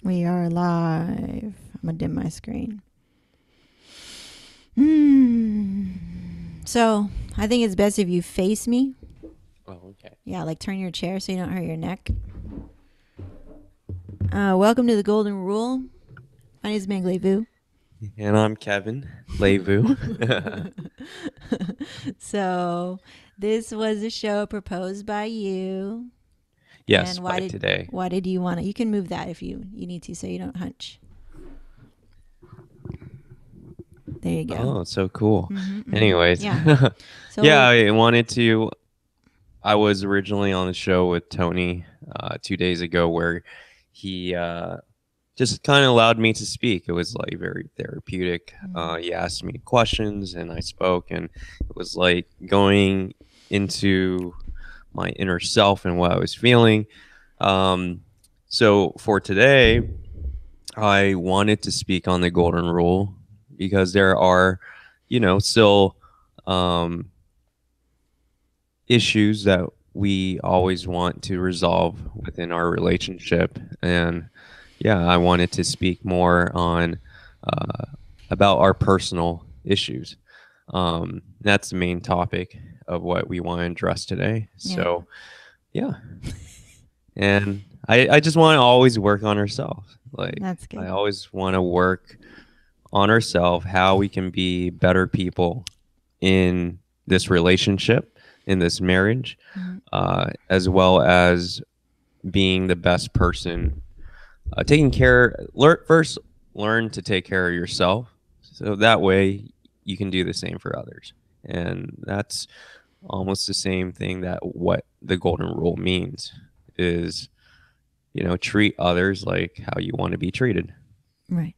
We are live. I'm gonna dim my screen. So I think it's best if you face me. Oh, okay. Yeah, like turn your chair so you don't hurt your neck. Welcome to the Golden Rule. My name is Meg Le Vu. And I'm Kevin Le Vu. So this was a show proposed by you. Yes, And by today. why did you want to? You can move that if you need to, so you don't hunch. There you go. Oh, so cool. Mm-hmm. Anyways, Yeah. yeah, So I wanted to. I was originally on the show with Tony 2 days ago where he just kind of allowed me to speak. It was like very therapeutic. He asked me questions and I spoke, and it was like going into my inner self and what I was feeling. Um, so for today, I wanted to speak on the golden rule because there are, still um, issues that we always want to resolve within our relationship. And yeah, I wanted to speak more on uh, about our personal issues. That's the main topic of what we want to address today. yeah, So, yeah. And I just want to always work on ourselves. Like, that's I good. always want to work on ourselves, how we can be better people in this relationship, in this marriage, Mm-hmm. as well as being the best person. Taking care, first, learn to take care of yourself. So that way you can do the same for others. And that's almost the same thing that what the golden rule means is, treat others like how you want to be treated. Right.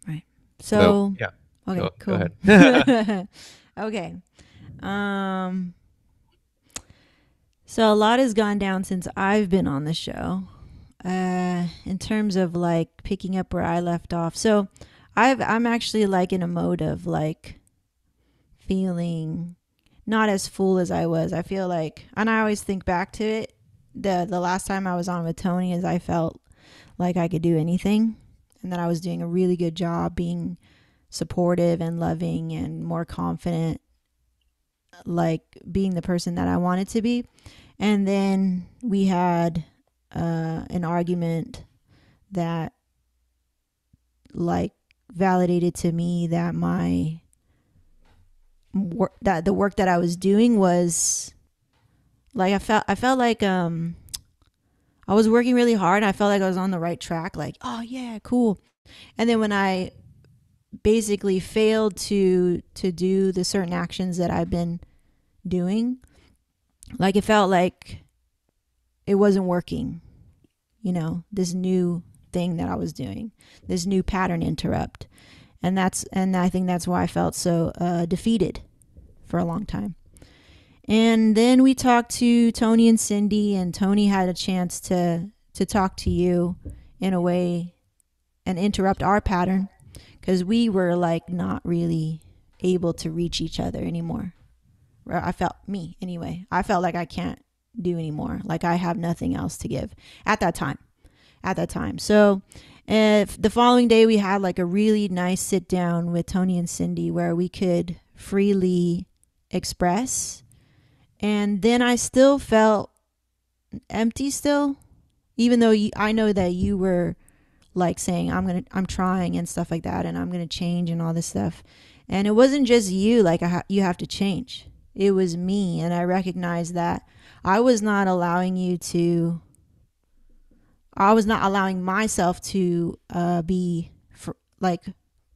Right. So, So, yeah, okay, go cool. ahead. Okay. Um so a lot has gone down since I've been on the show. In terms of like picking up where I left off. So, I'm actually like in a mode of like feeling not as full as I was. I feel like, and I always think back to it. The last time I was on with Tony is I felt like I could do anything and that I was doing a really good job being supportive and loving and more confident, like being the person that I wanted to be. And then we had an argument that like validated to me that that the work that I was doing was like I felt like I was working really hard and I felt like I was on the right track, like, oh yeah, cool. And then when I basically failed to do the certain actions that I've been doing, like it felt like it wasn't working, this new thing that I was doing, this new pattern interrupt. And I think that's why I felt so defeated for a long time. And then we talked to Tony and Cindy, and Tony had a chance to talk to you in a way and interrupt our pattern because we were like not really able to reach each other anymore. I felt, me anyway, I felt like I can't do anymore. Like I have nothing else to give at that time. So if the following day we had like a really nice sit down with Tony and Cindy where we could freely express. And then I still felt empty still, even though I know that you were like saying I'm trying and stuff like that, and I'm gonna change and all this stuff. And it wasn't just you, like you have to change. It was me, and I recognized that I was not allowing you to. I was not allowing myself to be like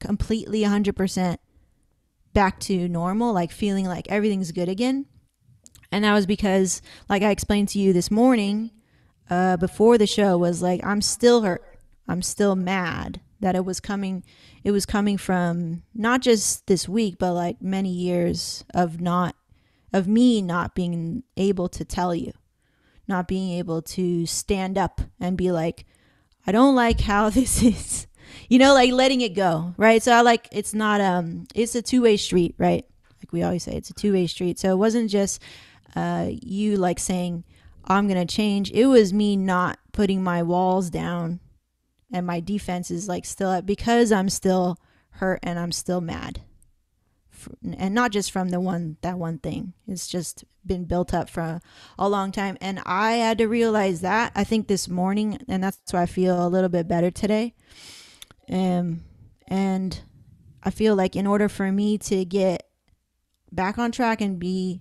completely 100% back to normal, like feeling like everything's good again. And that was because, like I explained to you this morning, before the show, was like I'm still hurt. I'm still mad that it was coming. It was coming from not just this week, but like many years of me not being able to tell you, not being able to stand up and be like, I don't like how this is. Like letting it go, right? So I like it's a two-way street, right? Like we always say, it's a two-way street. So it wasn't just you like saying I'm gonna change. It was me not putting my walls down and my defense is like still up because I'm still hurt and I'm still mad. And not just from that one thing. It's just been built up for a long time. And I had to realize that, I think, this morning, and that's why I feel a little bit better today. And I feel like in order for me to get back on track and be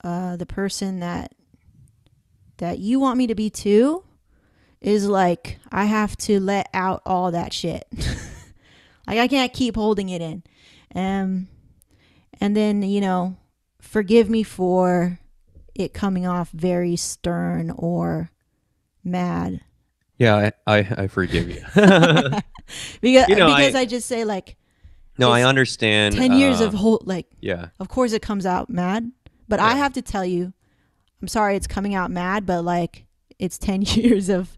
the person that you want me to be too, is like I have to let out all that shit. Like I can't keep holding it in. And then, forgive me for it coming off very stern or mad. Yeah, I forgive you. because I just say like, no, I understand. 10 years of yeah, of course it comes out mad, but yeah. I have to tell you, I'm sorry it's coming out mad, but like it's 10 years of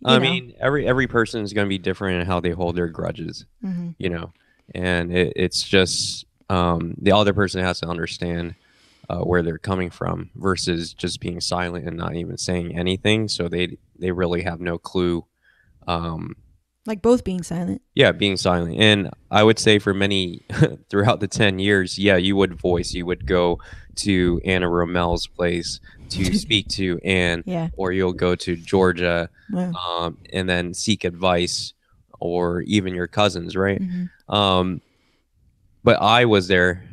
I mean, every person is going to be different in how they hold their grudges, and it's just the other person has to understand where they're coming from versus just being silent and not even saying anything. So they really have no clue. Like both being silent. Yeah, being silent. And I would say for many throughout the 10 years, yeah, you would go to Anna Romel's place to speak to Anne, Yeah. or you'll go to Georgia Wow. and then seek advice, or even your cousins, right? Mm-hmm. But I was there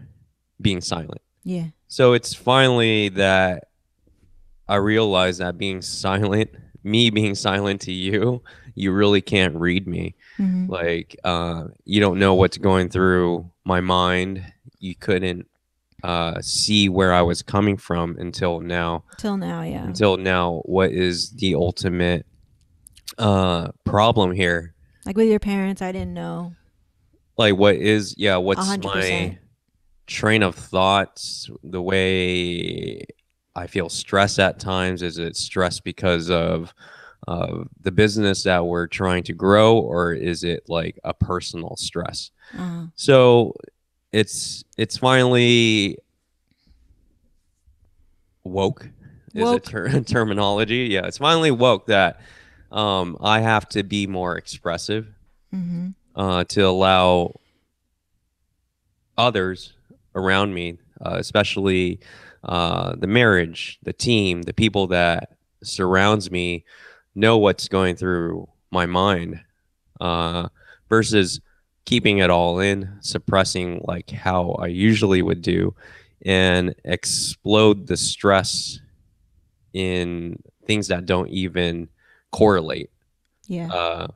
being silent. Yeah. So it's finally that I realized that me being silent to you, you really can't read me. Mm-hmm. Like, you don't know what's going through my mind. You couldn't see where I was coming from until now. Yeah. Until now, what is the ultimate problem here? Like with your parents, I didn't know. Like, what's 100%. my train of thoughts? The way I feel stress at times, is it stress because of the business that we're trying to grow, or is it like a personal stress? So it's finally woke is a terminology. Yeah, it's finally woke that I have to be more expressive, to allow others around me, especially the marriage, the team, the people that surrounds me, know what's going through my mind, versus keeping it all in, suppressing like how I usually would do, and explode the stress in things that don't even correlate. Yeah.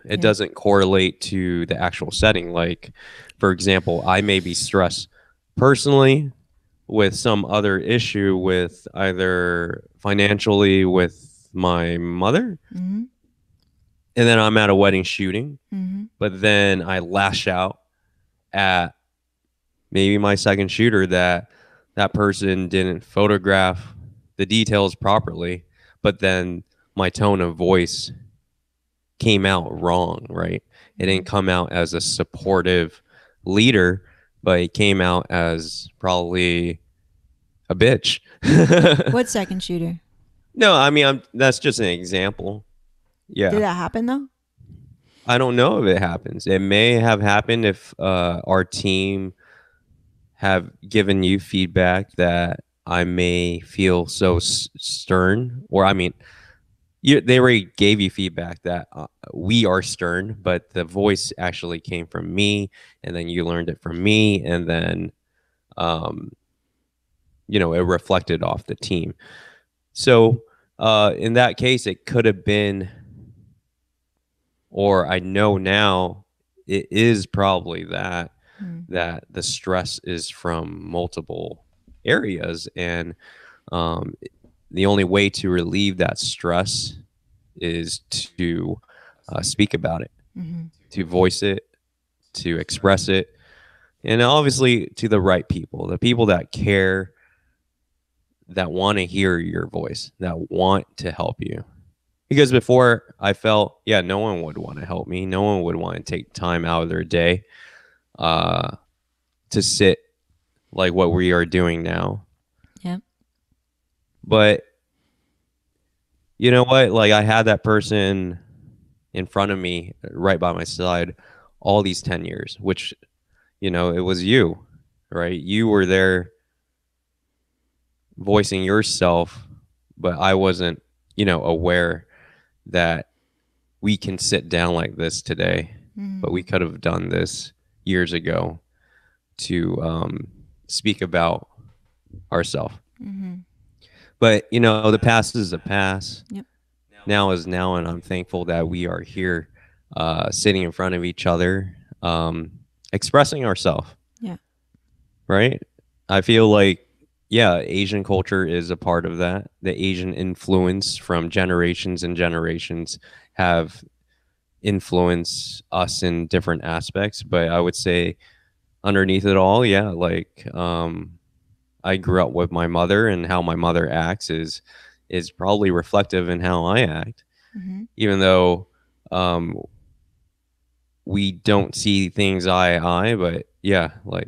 It doesn't correlate to the actual setting. Like, for example, I may be stressed personally with some other issue, with either financially with my mother, Mm-hmm. and then I'm at a wedding shooting, Mm-hmm. but then I lash out at maybe my second shooter that person didn't photograph the details properly, but then my tone of voice came out wrong, right? It didn't come out as a supportive leader, but it came out as probably a bitch. What second shooter? No, I mean, that's just an example. Yeah. Did that happen though? I don't know if it happens. It may have happened if our team have given you feedback that I may feel so stern, or I mean, they already gave you feedback that we are stern, but the voice actually came from me, and then you learned it from me, and then it reflected off the team. So in that case, it could have been, or I know now it is probably that the stress is from multiple areas, and the only way to relieve that stress is to speak about it, to voice it, to express it, and obviously to the right people, the people that care, that want to hear your voice, that want to help you. Because before, I felt, no one would want to help me. No one would want to take time out of their day to sit like what we are doing now. Yeah. But you know what? Like, I had that person in front of me, right by my side, all these 10 years, which, you know, it was you, right? You were there voicing yourself, but I wasn't, you know, aware that we can sit down like this today, but we Mm-hmm. could have done this years ago to speak about ourselves. Mm-hmm. But, you know, the past is the past. Yep. Now is now, and I'm thankful that we are here sitting in front of each other, expressing ourselves, Yeah. right? I feel like, yeah, Asian culture is a part of that. The Asian influence from generations and generations have influenced us in different aspects. But I would say underneath it all, yeah, like I grew up with my mother, and how my mother acts is probably reflective in how I act, Mm-hmm. even though um, we don't see things eye to eye. But yeah, like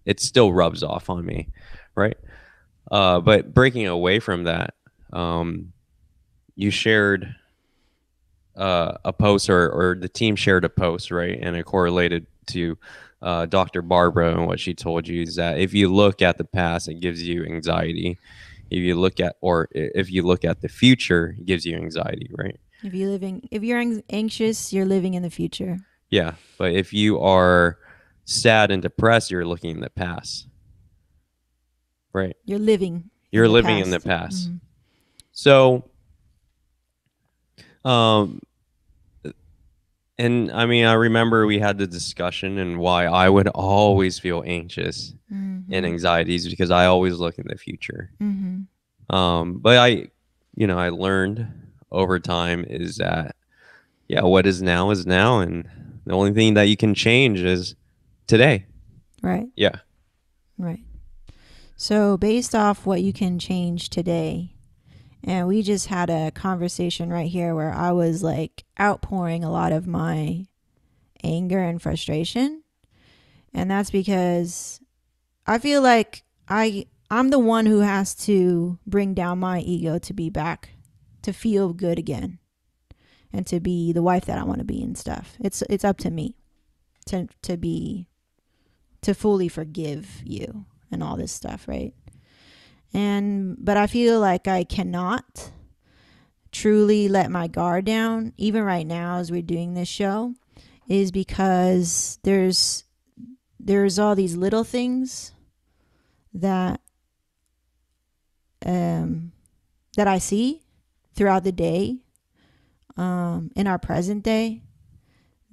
it still rubs off on me, right? But breaking away from that, um, you shared a post, or the team shared a post, right? And it correlated to Dr. Barbara, and what she told you is that if you look at the past, it gives you anxiety. If you look at the future, it gives you anxiety, right? If you're anxious, you're living in the future. Yeah. But if you are sad and depressed, you're looking in the past, right? You're living in You're the living in the past. past. Mm-hmm. So, um, and I mean, I remember we had the discussion and why I would always feel anxious and Mm-hmm. anxieties because I always look in the future. Mm-hmm. But I learned over time is that, yeah, what is now. And the only thing that you can change is today. Right. Yeah. Right. So based off what you can change today, and we just had a conversation right here where I was like outpouring a lot of my anger and frustration. And that's because I feel like I'm the one who has to bring down my ego to be back, to feel good again, and to be the wife that I want to be and stuff. It's up to me to fully forgive you and all this stuff, right? But I feel like I cannot truly let my guard down even right now as we're doing this show, is because there's all these little things that that I see throughout the day, in our present day,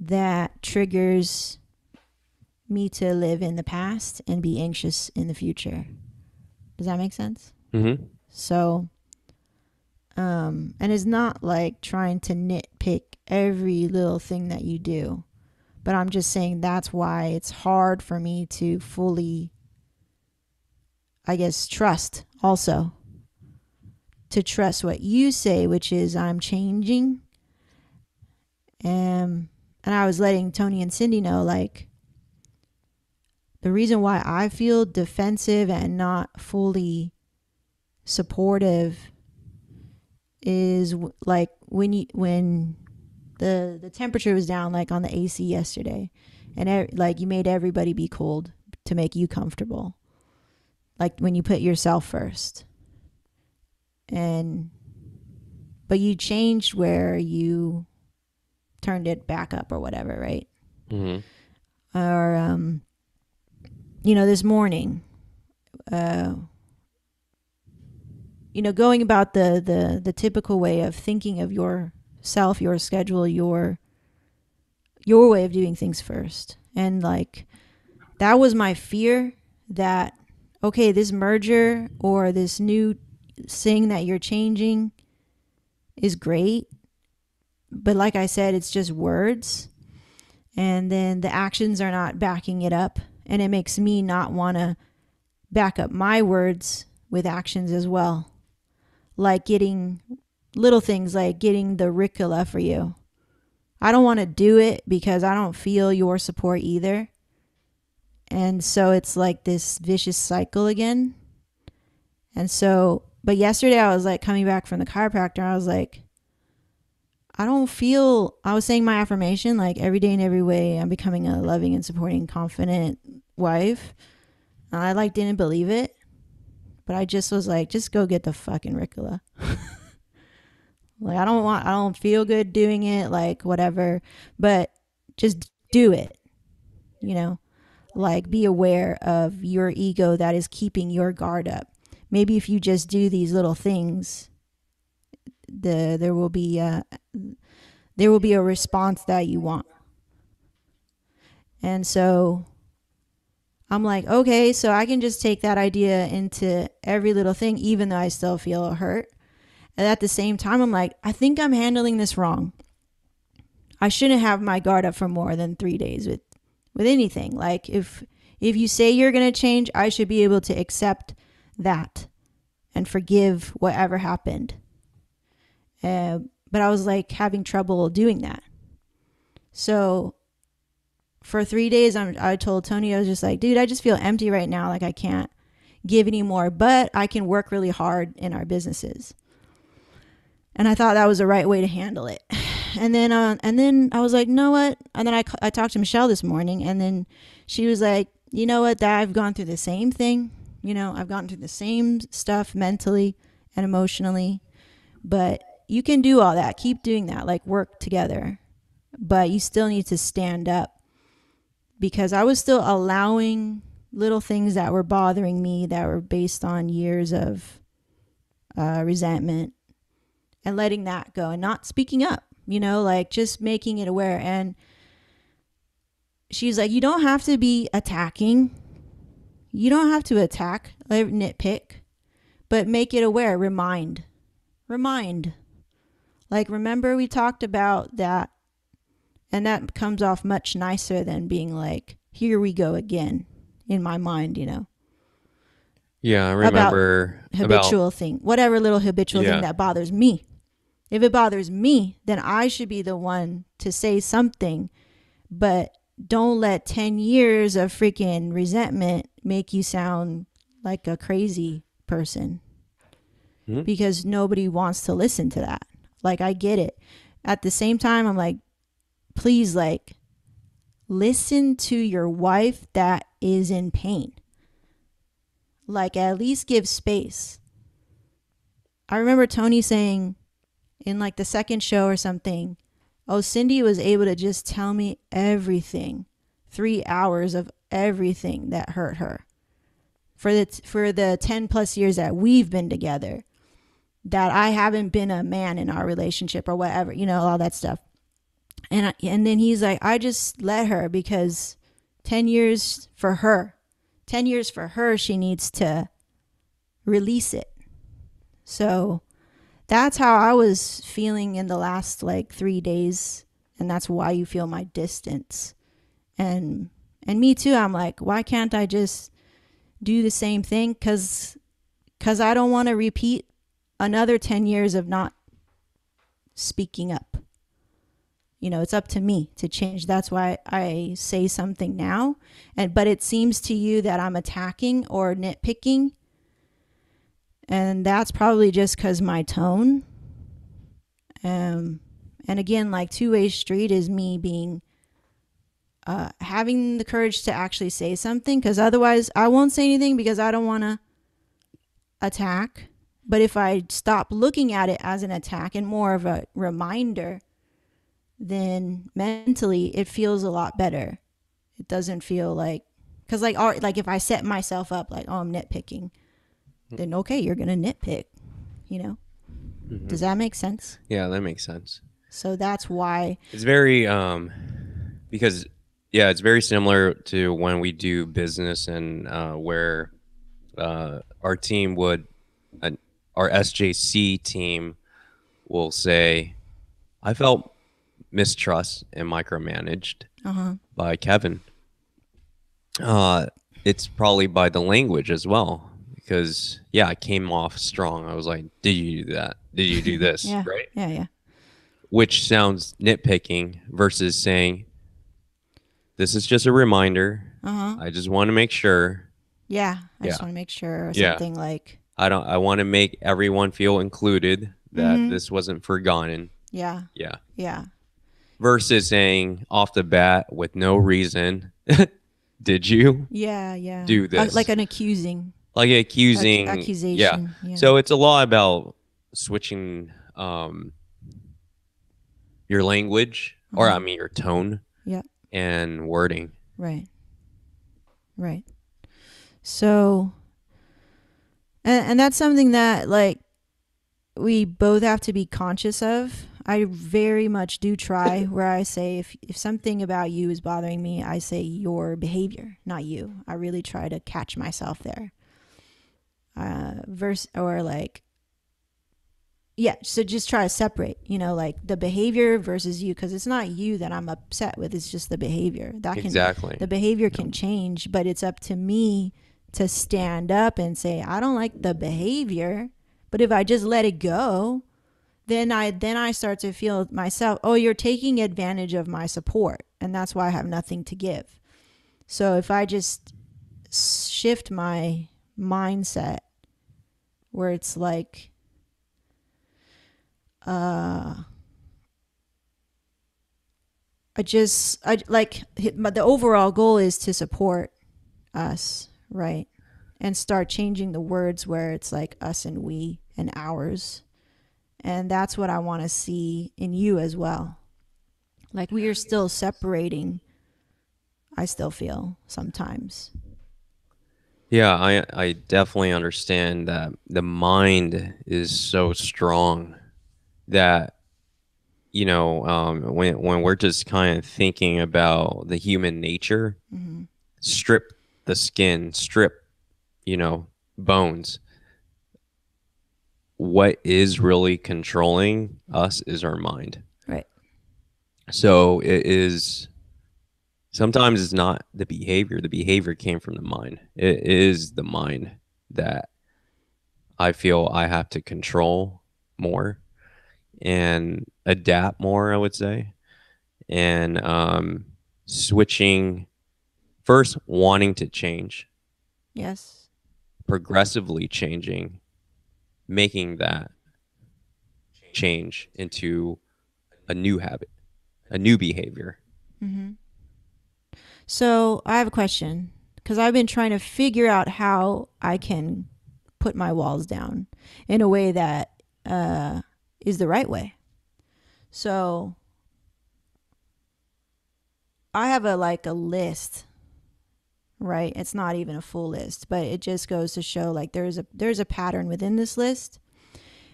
that triggers me to live in the past and be anxious in the future. Does that make sense? Mm-hmm. So, and it's not like trying to nitpick every little thing that you do, but I'm just saying that's why it's hard for me to fully, I guess, trust also. To trust what you say, which is I'm changing. And I was letting Tony and Cindy know, like, the reason why I feel defensive and not fully supportive is like when the temperature was down, like on the AC yesterday, and like you made everybody be cold to make you comfortable, like when you put yourself first. But you changed where you turned it back up or whatever, right? Mm-hmm. Or this morning, going about the typical way of thinking of yourself, your schedule, your way of doing things first. And like that was my fear, that okay, this merger or this new thing that you're changing is great, but like I said, it's just words, and then the actions are not backing it up, and it makes me not want to back up my words with actions as well, like getting little things like getting the Ricola for you. I don't want to do it because I don't feel your support either, and so it's like this vicious cycle again. And so, but yesterday I was like coming back from the chiropractor, I was like, I don't feel, I was saying my affirmation, like every day in every way, I'm becoming a loving and supporting, confident wife. And I like didn't believe it, but I just was like, just go get the fucking Ricola. Like, I don't feel good doing it, like whatever, but just do it, you know? Like, be aware of your ego that is keeping your guard up. Maybe if you just do these little things, there will be a response that you want. And so I'm like, okay, so I can just take that idea into every little thing, even though I still feel hurt. And at the same time, I'm like, I think I'm handling this wrong. I shouldn't have my guard up for more than 3 days with anything. Like, if you say you're going to change, I should be able to accept that and forgive whatever happened. But I was like having trouble doing that. So for 3 days, I told Tony, I was just like, dude, I just feel empty right now. Like, I can't give anymore, but I can work really hard in our businesses. And I thought that was the right way to handle it. And then I was like, you know what? And then I talked to Michelle this morning, and then she was like, you know what? That I've gone through the same thing. You know, I've gone through the same stuff mentally and emotionally, but you can do all that. Keep doing that, like work together, but you still need to stand up, because I was still allowing little things that were bothering me that were based on years of resentment, and letting that go and not speaking up, you know, like just making it aware. And she's like, you don't have to be attacking. You don't have to attack, like nitpick, but make it aware. Remind. Like, remember we talked about that, and that comes off much nicer than being like, here we go again, in my mind, you know. Yeah, I remember habitual thing, whatever little habitual thing Yeah. that bothers me. If it bothers me, then I should be the one to say something, but don't let 10 years of freaking resentment make you sound like a crazy person, because nobody wants to listen to that. Like, I get it. At the same time, I'm like, please, like, listen to your wife that is in pain. Like, at least give space. I remember Tony saying in like the second show or something, oh, Cindy was able to just tell me everything, 3 hours of everything that hurt her for the 10 plus years that we've been together, that I haven't been a man in our relationship or whatever, you know, all that stuff. And then he's like, I just let her, because 10 years for her, she needs to release it. So that's how I was feeling in the last like 3 days. And that's why you feel my distance. And me too. I'm like, why can't I just do the same thing? Cause I don't want to repeat another 10 years of not speaking up. You know, it's up to me to change. That's why I say something now. But it seems to you that I'm attacking or nitpicking. And that's probably just because my tone. And again, like, two-way street is me being, having the courage to actually say something. Because otherwise I won't say anything, because I don't want to attack. But if I stop looking at it as an attack and more of a reminder, then mentally it feels a lot better. It doesn't feel like, because like if I set myself up like, oh, I'm nitpicking, then okay, you're gonna nitpick, you know. Does that make sense? Yeah, that makes sense. So that's why It's very because it's very similar to when we do business, and where our team would our SJC team will say, I felt mistrust and micromanaged by Kevin. It's probably by the language as well, because I came off strong. I was like, did you do that? Did you do this? yeah, Right? yeah. Which sounds nitpicking versus saying, this is just a reminder. I just want to make sure. I just want to make sure, or Yeah. something like, I want to make everyone feel included, that this wasn't forgotten. Yeah. Yeah. Yeah. Versus saying off the bat with no reason, did you Yeah. Yeah. do Like this? an accusing Like accusing, yeah. accusation. Yeah. So it's a lot about switching your language, or I Uh-huh. mean your tone Yeah. and wording. Right. Right. So, and that's something that like we both have to be conscious of. I very much do try where I say if something about you is bothering me, I say your behavior, not you. I really try to catch myself there. Verse or like yeah, so just try to separate, like the behavior versus you, because it's not you that I'm upset with, it's just the behavior. Exactly. The behavior can change, but it's up to me to stand up and say I don't like the behavior. But if I just let it go, then I start to feel myself, oh, you're taking advantage of my support, and that's why I have nothing to give. So if I just shift my mindset where it's like I like the overall goal is to support us, right? And start changing the words where it's like us and we and ours. And that's what I want to see in you as well. Like we are still separating, I still feel sometimes. Yeah, I definitely understand that the mind is so strong that when we're just kind of thinking about the human nature, Mm-hmm. strip the skin, strip bones. What is really controlling us is our mind. Right. So it is sometimes it's not the behavior. The behavior came from the mind. It is the mind that I feel I have to control more and adapt more, I would say. And switching first, wanting to change, Yes. progressively changing, making that change into a new habit, a new behavior. Mm-hmm. So I have a question because I've been trying to figure out how I can put my walls down in a way that is the right way. So I have a list, right? It's not even a full list, but it just goes to show like there's a pattern within this list.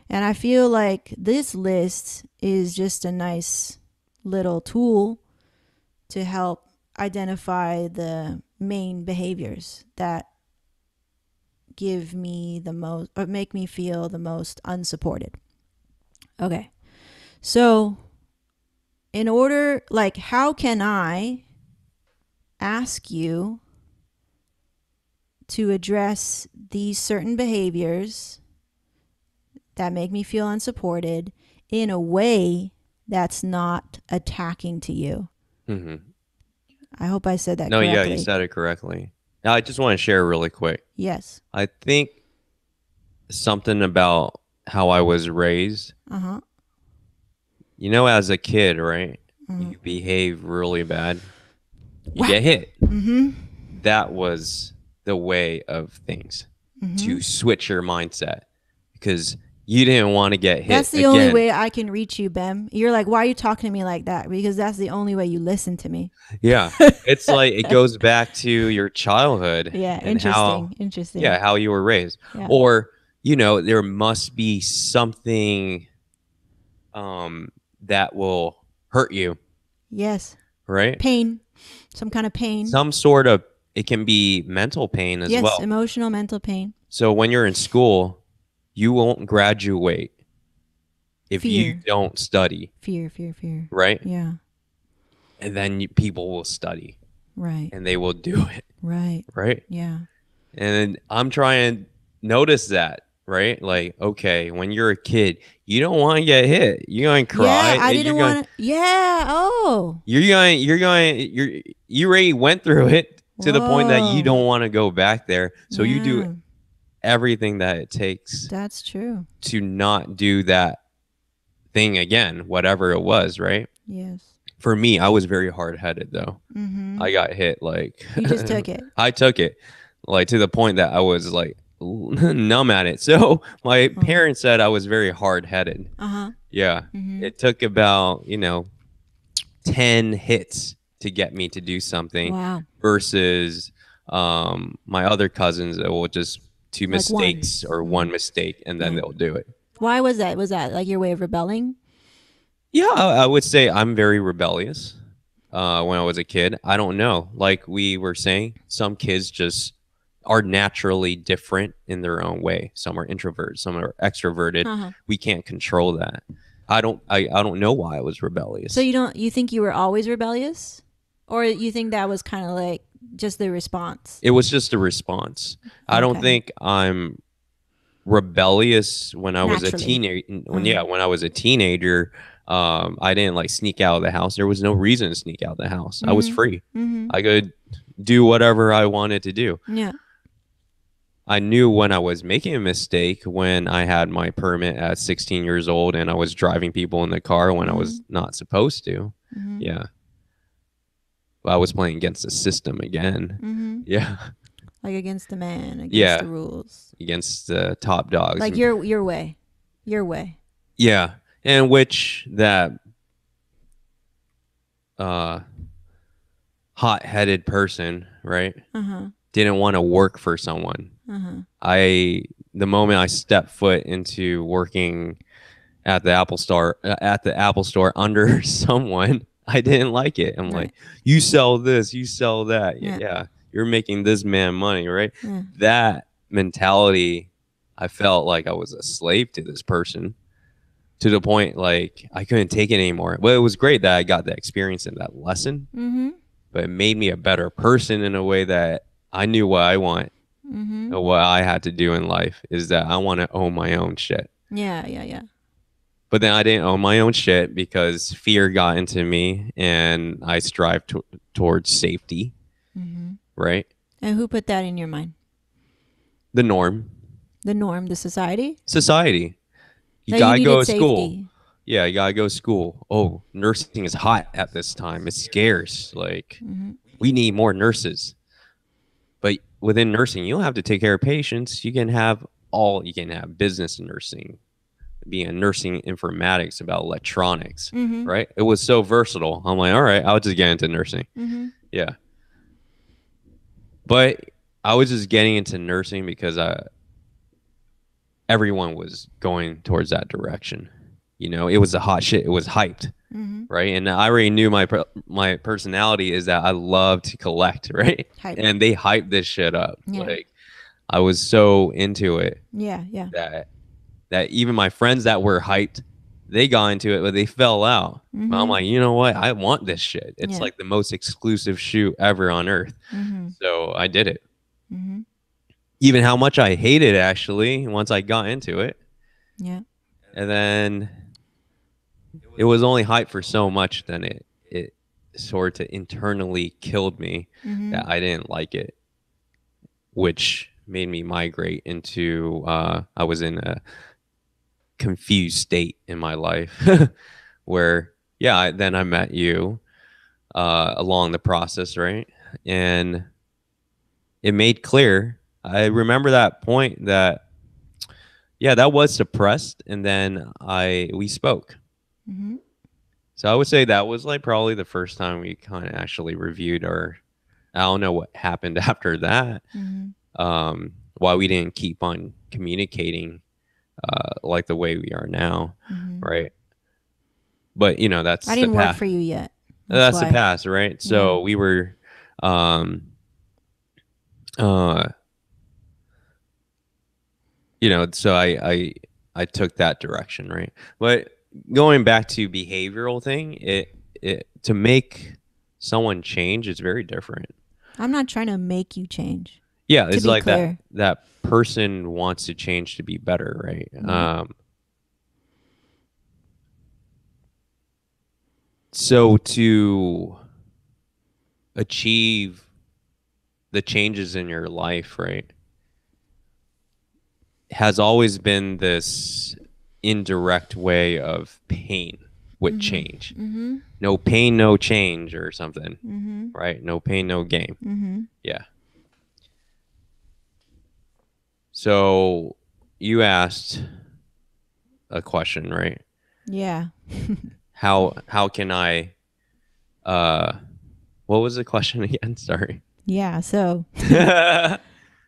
And I feel like this list is just a nice little tool to help identify the main behaviors that give me the most or make me feel the most unsupported. Okay. So, in order, like, how can I ask you to address these certain behaviors that make me feel unsupported in a way that's not attacking to you? Mm-hmm. I hope I said that No, yeah, you correctly. said it correctly. Now, I just want to share really quick. Yes. I think something about how I was raised, Uh huh. as a kid, right? Mm-hmm. You behave really bad, you Whack. get hit. Mm-hmm. That was the way of things Mm-hmm. to switch your mindset because you didn't want to get That's hit the only again. way I can reach you, Bem. You're like, why are you talking to me like that? Because that's the only way you listen to me. Yeah. It's like it goes back to your childhood Yeah, and interesting. Interesting. how you were raised. Yeah. Or, there must be something that will hurt you, Yes. right? Pain. Some kind of pain. Some sort of it can be mental pain as Yes, well. emotional, mental pain. So when you're in school, you won't graduate if you Fear. don't study, Fear, fear, fear. right? Yeah. And then people will study Right. and they will do it, Right. right? Yeah. And I'm trying to notice that, right? Like, okay, when you're a kid, you don't want to get hit. You're going to Yeah, cry. I didn't want to. Yeah. Oh. You already went through it to the point that you Whoa. don't want to go back there. So you do Yeah. everything that it takes That's true. to not do that thing again, whatever it was, right? Yes. For me, I was very hard-headed though. Mm-hmm. I got hit like You just took it. I took it like to the point that I was like numb at it. So my Uh-huh. parents said I was very hard-headed. Uh-huh. Yeah. Mm-hmm. It took about, 10 hits to get me to do something Wow. versus my other cousins that will just two Like one. mistakes or Mm-hmm. one mistake and then Yeah. they'll do it. Why was that? Was that like your way of rebelling? Yeah, I would say I'm very rebellious. When I was a kid, I don't know. Like we were saying, some kids just are naturally different in their own way. Some are introverted, some are extroverted. Uh-huh. We can't control that. I don't know why I was So rebellious. you think you were always rebellious? Or you think that was kind of like just the response? It was just a response. I don't Okay. think I'm rebellious when I was a Naturally. teenager. Uh-huh. When I was a teenager, I didn't like sneak out of the house. There was no reason to sneak out of the house. I was Mm-hmm. free. Mm-hmm. I could do whatever I wanted to do. Yeah. I knew when I was making a mistake when I had my permit at 16 years old and I was driving people in the car when I Mm-hmm. was not supposed to. Mm-hmm. Yeah. I was playing against the system again. Mm-hmm. Yeah. Like against the man, against the Yeah. rules. Against the top dogs. Like your way. Your way. Yeah. And which that uh hot-headed person, right? Uh-huh. Didn't want to work for someone. Uh-huh. The moment I stepped foot into working at the Apple store under someone, I didn't like it. I'm like, Right. you sell this, you sell that. Yeah. Yeah, you're making this man money, right? Yeah. That mentality, I felt like I was a slave to this person to the point like I couldn't take it anymore. Well, it was great that I got that experience and that lesson, Mm-hmm. but it made me a better person in a way that I knew what I want Mm-hmm. and what I had to do in life is that I want to own my own shit. Yeah, yeah, yeah. But then I didn't own my own shit because fear got into me and I strive towards safety, Mm-hmm. right? And who put that in your mind? The norm, The norm, the society? society. You That you gotta go needed to school. safety. Yeah, you gotta go to school. Oh, nursing is hot at this time. It's scarce. Like, Mm-hmm. we need more nurses. But within nursing, you don't have to take care of patients. You can have business nursing, being a nursing informatics about electronics, Mm-hmm. right? It was so versatile. I'm like, all right, I'll just get into nursing. Mm-hmm. Yeah. But I was just getting into nursing because everyone was going towards that direction. It was the hot shit. It was hyped, Mm-hmm. right? And I already knew my personality is that I love to collect, right? Hype. And they hyped this shit up. Yeah. Like I was so into it Yeah, yeah. that even my friends that were hyped, they got into it, but they fell out. Mm-hmm. But I'm like, you know what? I want this shit. It's Yeah. like the most exclusive shoe ever on earth. Mm-hmm. So I did it. Mm-hmm. Even how much I hated actually once I got into it. Yeah. And then it was only hype for so much, then it sort of internally killed me Mm-hmm. that I didn't like it, which made me migrate into I was in a confused state in my life where then I met you along the process, right? And it made clear. I remember that point that that was suppressed, and then we spoke. Mm-hmm. So I would say that was like probably the first time we kind of actually reviewed our. I don't know what happened after that. Mm-hmm. Why we didn't keep on communicating like the way we are now, Mm-hmm. right? But that's I the didn't work past. for you yet. That's the why. past, right? So we were, so I took that direction, right? But going back to behavioral thing, it to make someone change is very different. I'm not trying to make you change. Yeah, To it's be like clear. that person wants to change to be better, right? Mhm. So to achieve the changes in your life, right, has always been this indirect way of pain with change. Mm-hmm. No pain, no change, or something. Mm-hmm. Right? No pain, no gain. Mm-hmm. Yeah. So you asked a question, right? Yeah. How can I what was the question again? Sorry. Yeah. So Yeah.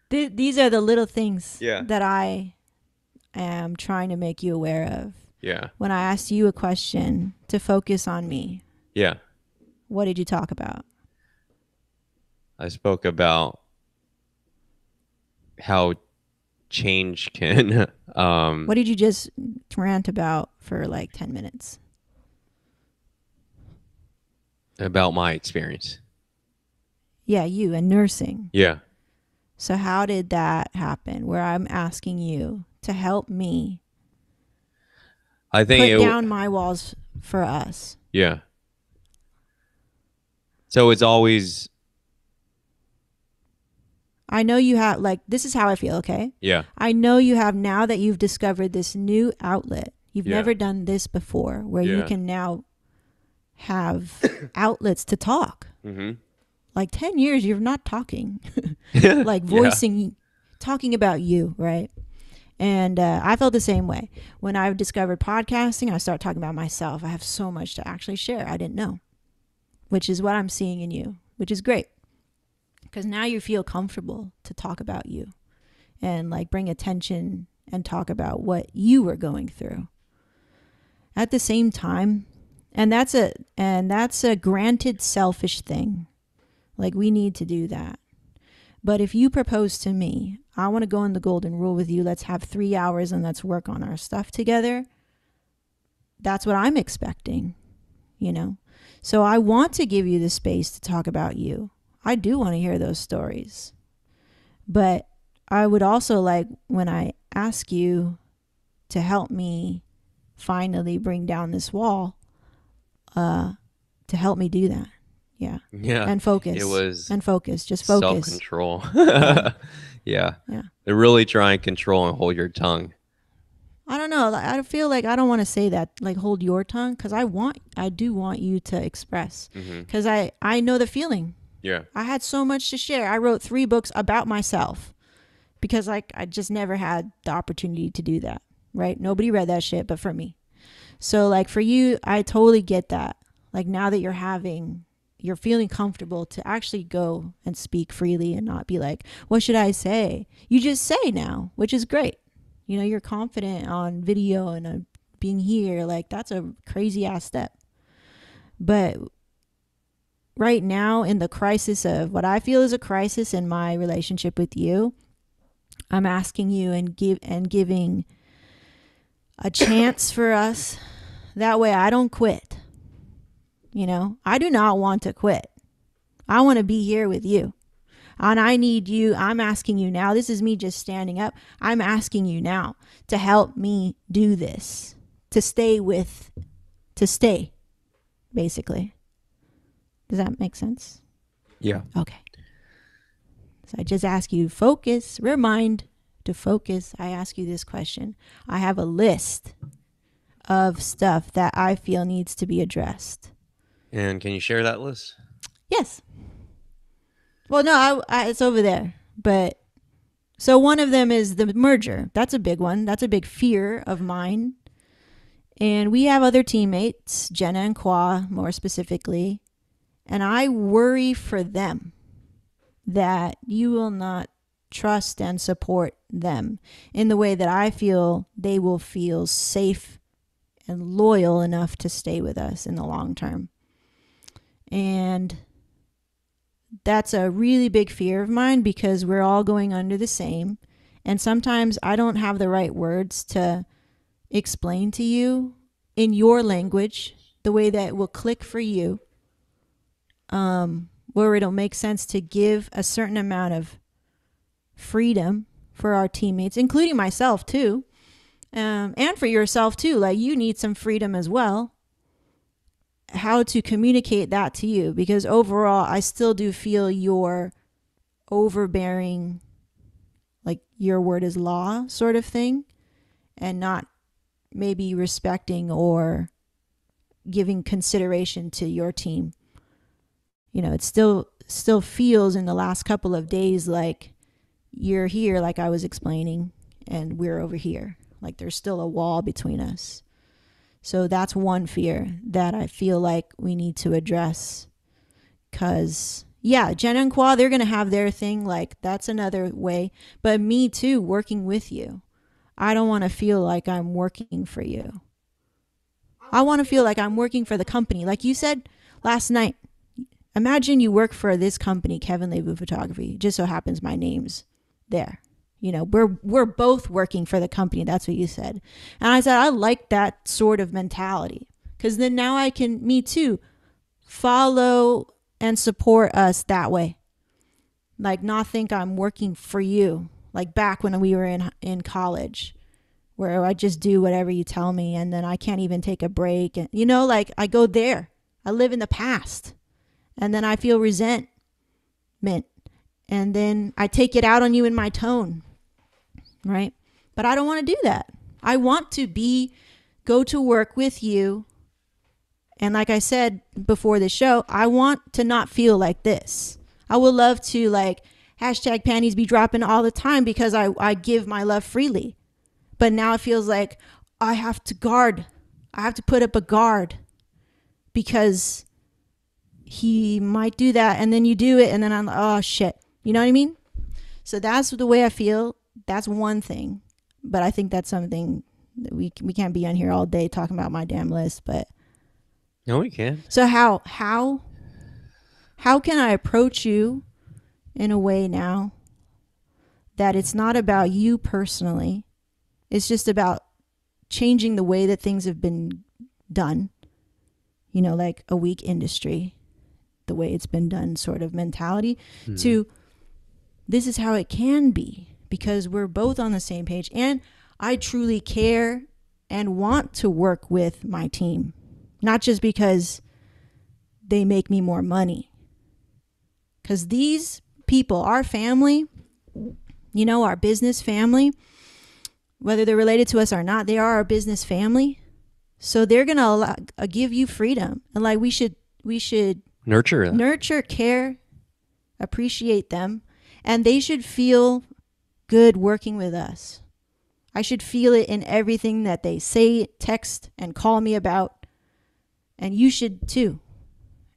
these are the little things that I am trying to make you aware of. Yeah. When I asked you a question to focus on me, Yeah. what did you talk about? I spoke about how change can What did you just rant about for like 10 minutes? about my experience. Yeah, you and nursing. Yeah. So how did that happen where I'm asking you to help me I think put down my walls for us? Yeah. So it's always I know you have, like, this is how I feel, okay? yeah. I know you have, now that you've discovered this new outlet. You've Yeah. never done this before, where you Yeah. can now have outlets to talk. Mm-hmm. Like 10 years, you're not talking. Like Yeah. voicing, talking about you, right? And I felt the same way. When I've discovered podcasting, I start talking about myself. I have so much to actually share I didn't know, which is what I'm seeing in you, which is great. Because now you feel comfortable to talk about you and like bring attention and talk about what you were going through. At the same time, and that's a granted selfish thing. Like, we need to do that. But if you propose to me, I want to go in the golden rule with you, let's have 3 hours and let's work on our stuff together. That's what I'm expecting, you know? So I want to give you the space to talk about you. I do want to hear those stories. But I would also like, when I ask you to help me finally bring down this wall, to help me do that. Yeah. Yeah. And focus. It was and focus. Just focus. self-control. Yeah. Yeah. Yeah. They really try and control and hold your tongue. I don't know. I feel like I don't want to say that, like, hold your tongue, because I do want you to express, because I know the feeling. Yeah. I had so much to share. I wrote 3 books about myself because like I just never had the opportunity to do that, right? Nobody read that shit but for me. So like for you, I totally get that. Like, now that you're feeling comfortable to actually go and speak freely and not be like, what should I say? You just say now, which is great. You know, you're confident on video and being here. Like, that's a crazy ass step. But right now, in the crisis of what I feel is a crisis in my relationship with you, I'm asking you and giving a chance for us. That way I don't quit. You know, I do not want to quit. I want to be here with you. And I need you. I'm asking you now. This is me just standing up. I'm asking you now to help me do this. To stay, basically. Does that make sense? Yeah. Okay. So I just ask you to focus, remind to focus. I ask you this question. I have a list of stuff that I feel needs to be addressed. And can you share that list? Yes. Well, no, it's over there. But so one of them is the merger. That's a big one. That's a big fear of mine. And we have other teammates, Jenna and Kwa more specifically. And I worry for them that you will not trust and support them in the way that I feel they will feel safe and loyal enough to stay with us in the long term. And that's a really big fear of mine because we're all going under the same. And sometimes I don't have the right words to explain to you in your language, the way that will click for you, where it'll make sense to give a certain amount of freedom for our teammates, including myself too, and for yourself too. Like, you need some freedom as well. How to communicate that to you, because overall I still do feel your overbearing, like your word is law sort of thing, and not maybe respecting or giving consideration to your team. You know, it still feels in the last couple of days like you're here, like I was explaining, and we're over here. Like there's still a wall between us. So that's one fear that I feel like we need to address. Because, yeah, Jen and Qua, they're going to have their thing. Like, that's another way. But me, too, working with you. I don't want to feel like I'm working for you. I want to feel like I'm working for the company. Like you said last night, imagine you work for this company, Kevin Le Vu Photography. It just so happens my name's there. You know, we're both working for the company. That's what you said. And I said, I like that sort of mentality. Because then now I can, me too, follow and support us that way. Like not think I'm working for you. Like back when we were in college, where I just do whatever you tell me and then I can't even take a break. And, you know, like I go there. I live in the past. And then I feel resentment. And then I take it out on you in my tone. Right? But I don't want to do that. I want to go to work with you. And like I said before the show, I want to not feel like this. I would love to like hashtag panties be dropping all the time because I give my love freely. But now it feels like I have to guard. I have to put up a guard because he might do that. And then you do it. And then I'm like, oh shit. You know what I mean? So that's the way I feel. That's one thing. But I think that's something that we can't be on here all day talking about my damn list. But no, we can. So how can I approach you in a way now that it's not about you personally? It's just about changing the way that things have been done. You know, like a weak industry, the way it's been done sort of mentality to this is how it can be because we're both on the same page. And I truly care and want to work with my team. Not just because they make me more money. Because these people, our family, you know, our business family, whether they're related to us or not, they are our business family. So they're going to give you freedom. And like we should nurture, care, appreciate them. And they should feel good working with us. I should feel it in everything that they say, text, and call me about. And you should too.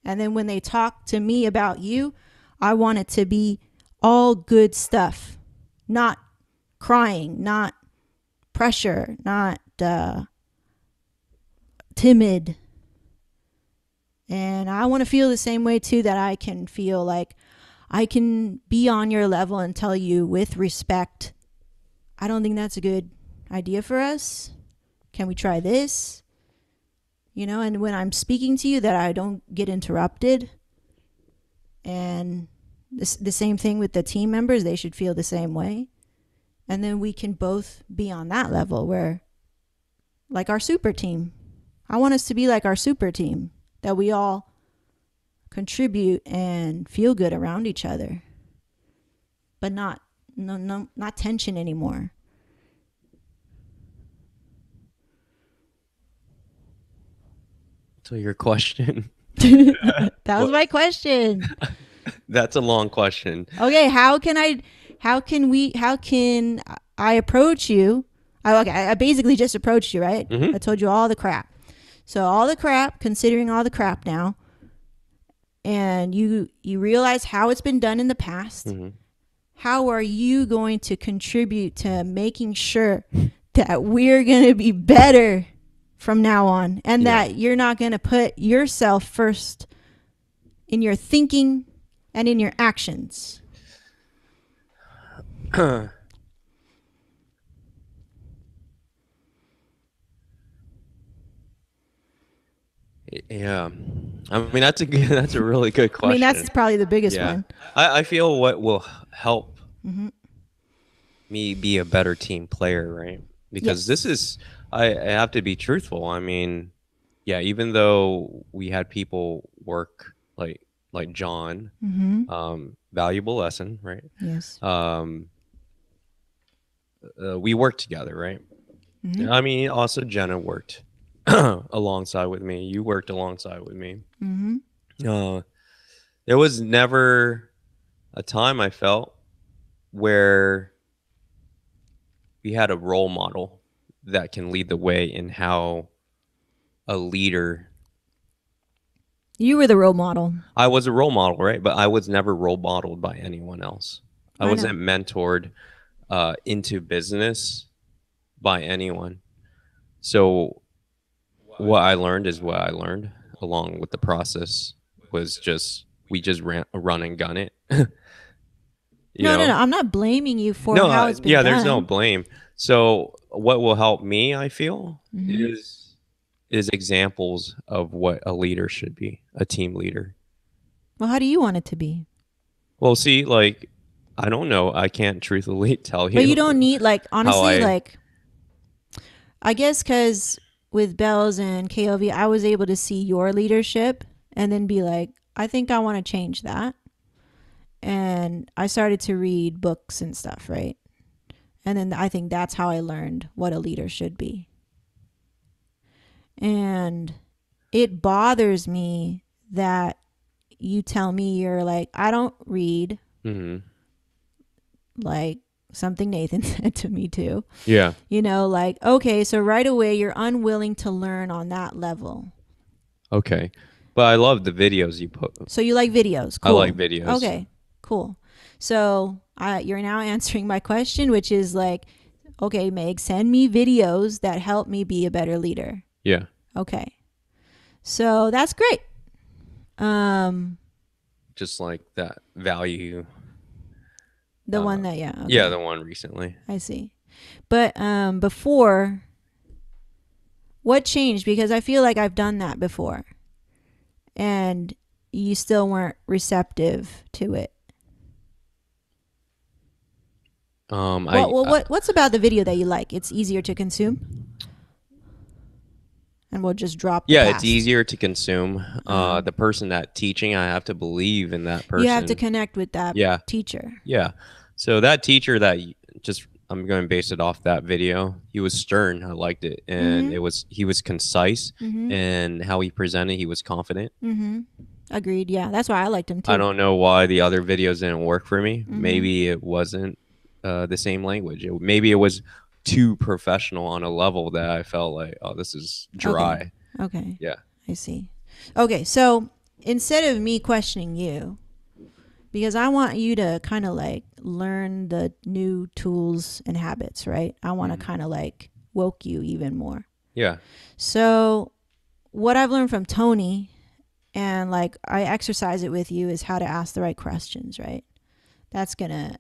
And then when they talk to me about you, I want it to be all good stuff. Not crying, not pressure, not timid. And I want to feel the same way too, that I can feel like I can be on your level and tell you with respect, I don't think that's a good idea for us. Can we try this? You know, and when I'm speaking to you, that I don't get interrupted. And the same thing with the team members. They should feel the same way. And then we can both be on that level where, like our super team. I want us to be like our super team, that we all contribute and feel good around each other. But not tension anymore. So your question. That was my question. That's a long question. Okay, how can I approach you? I basically just approached you, right? Mm-hmm. I told you all the crap. So all the crap, considering all the crap now, and you realize how it's been done in the past. Mm-hmm. How are you going to contribute to making sure that we're going to be better from now on, and that you're not going to put yourself first in your thinking and in your actions? Yeah, I mean that's a really good question. I mean that's probably the biggest one. I feel what will help me be a better team player, right? Because this is I have to be truthful. I mean, yeah, even though we had people work like John, valuable lesson, right? Yes. We worked together, right? Mm-hmm. I mean, also Jenna worked alongside with me. You worked alongside with me. Mm-hmm. Uh, there was never a time I felt where we had a role model that can lead the way in how a leader. You were the role model. I was a role model, right? But I was never role modeled by anyone else. I I know. wasn't mentored into business by anyone. So what I learned is what I learned along with the process was just we just run and gun it. you No, no, know no. I'm not blaming you for no how it's been yeah, there's no done. blame. So what will help me, I feel, Mm-hmm. is examples of what a leader should be, a team leader. Well, how do you want it to be? Well, see, like, I don't know, I can't truthfully tell But you you don't need, like, how honestly, I like, I guess because with Bells and KOV, I was able to see your leadership and then be like, I think I want to change that. And I started to read books and stuff, right? And then I think that's how I learned what a leader should be. And it bothers me that you tell me you're like, I don't read, Mhm. like something Nathan said to me too. Yeah. You know, like, okay, so right away you're unwilling to learn on that level. Okay. But I love the videos you put. So you like videos. I like Cool. videos. Okay, cool. So you're now answering my question, which is like, okay, Meg, send me videos that help me be a better leader. Yeah. Okay. So that's great. Just like that value. The one that, yeah. Okay. Yeah, the one recently. I see. But before, what changed? Because I feel like I've done that before. And you still weren't receptive to it. What's about the video that you like? It's easier to consume? And we'll just drop the Yeah, past. it's easier to consume. The person that teaching, I have to believe in that person. You have to connect with that teacher. Yeah. So that teacher that just I'm going to base it off that video. He was stern. I liked it, and he was concise, and how he presented, he was confident. Agreed. Yeah, that's why I liked him too. I don't know why the other videos didn't work for me. Maybe it wasn't the same language. Maybe it was too professional on a level that I felt like, oh, this is dry. Okay. Yeah. I see. Okay, so instead of me questioning you, because I want you to kind of like learn the new tools and habits, right? I want to kind of like woke you even more. Yeah. So what I've learned from Tony, and like I exercise it with you, is how to ask the right questions, right? That's gonna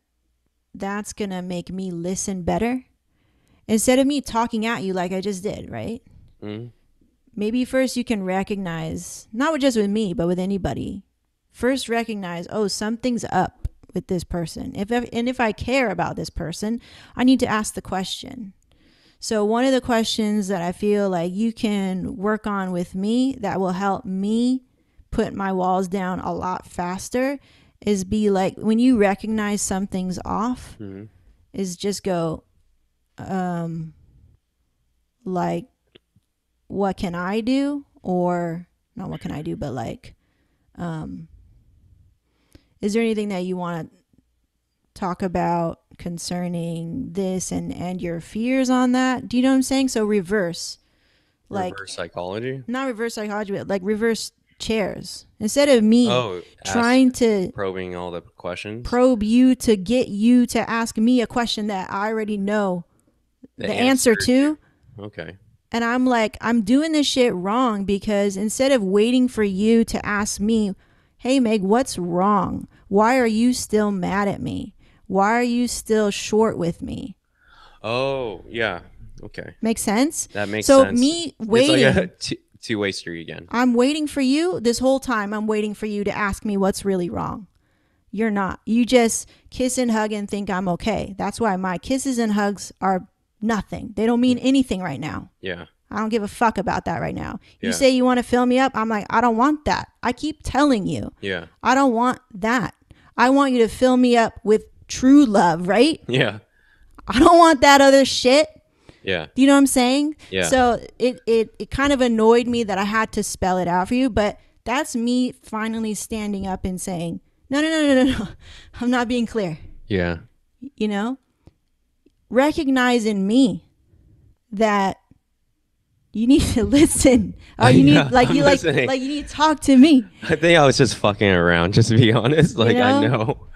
make me listen better instead of me talking at you like I just did, right? Maybe first you can recognize, not just with me, but with anybody. First recognize, oh, something's up with this person. If I care about this person, I need to ask the question. So one of the questions that I feel like you can work on with me that will help me put my walls down a lot faster is be like, when you recognize something's off, is just go, like, what can I do? Or not what can I do, but like, is there anything that you want to talk about concerning this and your fears on that? Do you know what I'm saying? So reverse. Like, reverse psychology? Not reverse psychology, but like reverse chairs. Instead of me trying to probing all the questions, probe you to get you to ask me a question that I already know the answer to. Okay. And I'm like, I'm doing this shit wrong, because instead of waiting for you to ask me, hey, Meg, what's wrong? Why are you still mad at me? Why are you still short with me? Oh, yeah. Okay. Makes sense? That makes sense. So me waiting. It's like a two-way street again. I'm waiting for you. This whole time, I'm waiting for you to ask me what's really wrong. You're not. You just kiss and hug and think I'm okay. That's why my kisses and hugs are nothing. They don't mean anything right now. Yeah. I don't give a fuck about that right now. You say you want to fill me up. I'm like, I don't want that. I keep telling you. Yeah. I don't want that. I want you to fill me up with true love, right? Yeah. I don't want that other shit. Yeah. Do you know what I'm saying? Yeah. So it kind of annoyed me that I had to spell it out for you, but that's me finally standing up and saying, no, no, no, no, no, no. I'm not being clear. Yeah. You know, recognize in me that you need to listen, or you Yeah, need like I'm you listening. like you need to talk to me. I think I was just fucking around, just to be honest. You Like, I know, know.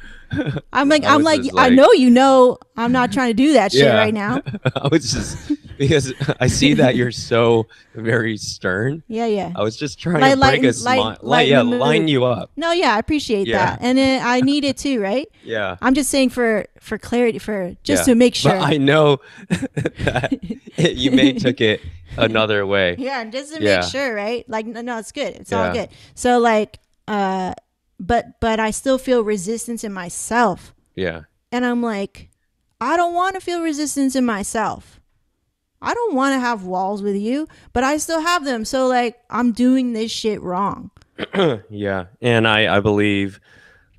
I'm like I I'm was like just I like, know you know I'm not trying to do that shit yeah. right now. I was just, because I see that you're so very stern. Yeah, yeah. I was just trying to break a smile. Lighten Yeah, the line mood. you up. No, yeah, I appreciate Yeah. that, and I need it too, right? Yeah. I'm just saying for clarity, for just Yeah. to make But sure. I know that you may took it another way. Yeah, just to make Yeah. sure, right? Like, no, no, it's good. It's all Yeah. good. So like, but I still feel resistance in myself, Yeah. and I'm like, I don't want to feel resistance in myself. I don't want to have walls with you, but I still have them. So like, I'm doing this shit wrong. Yeah. And I believe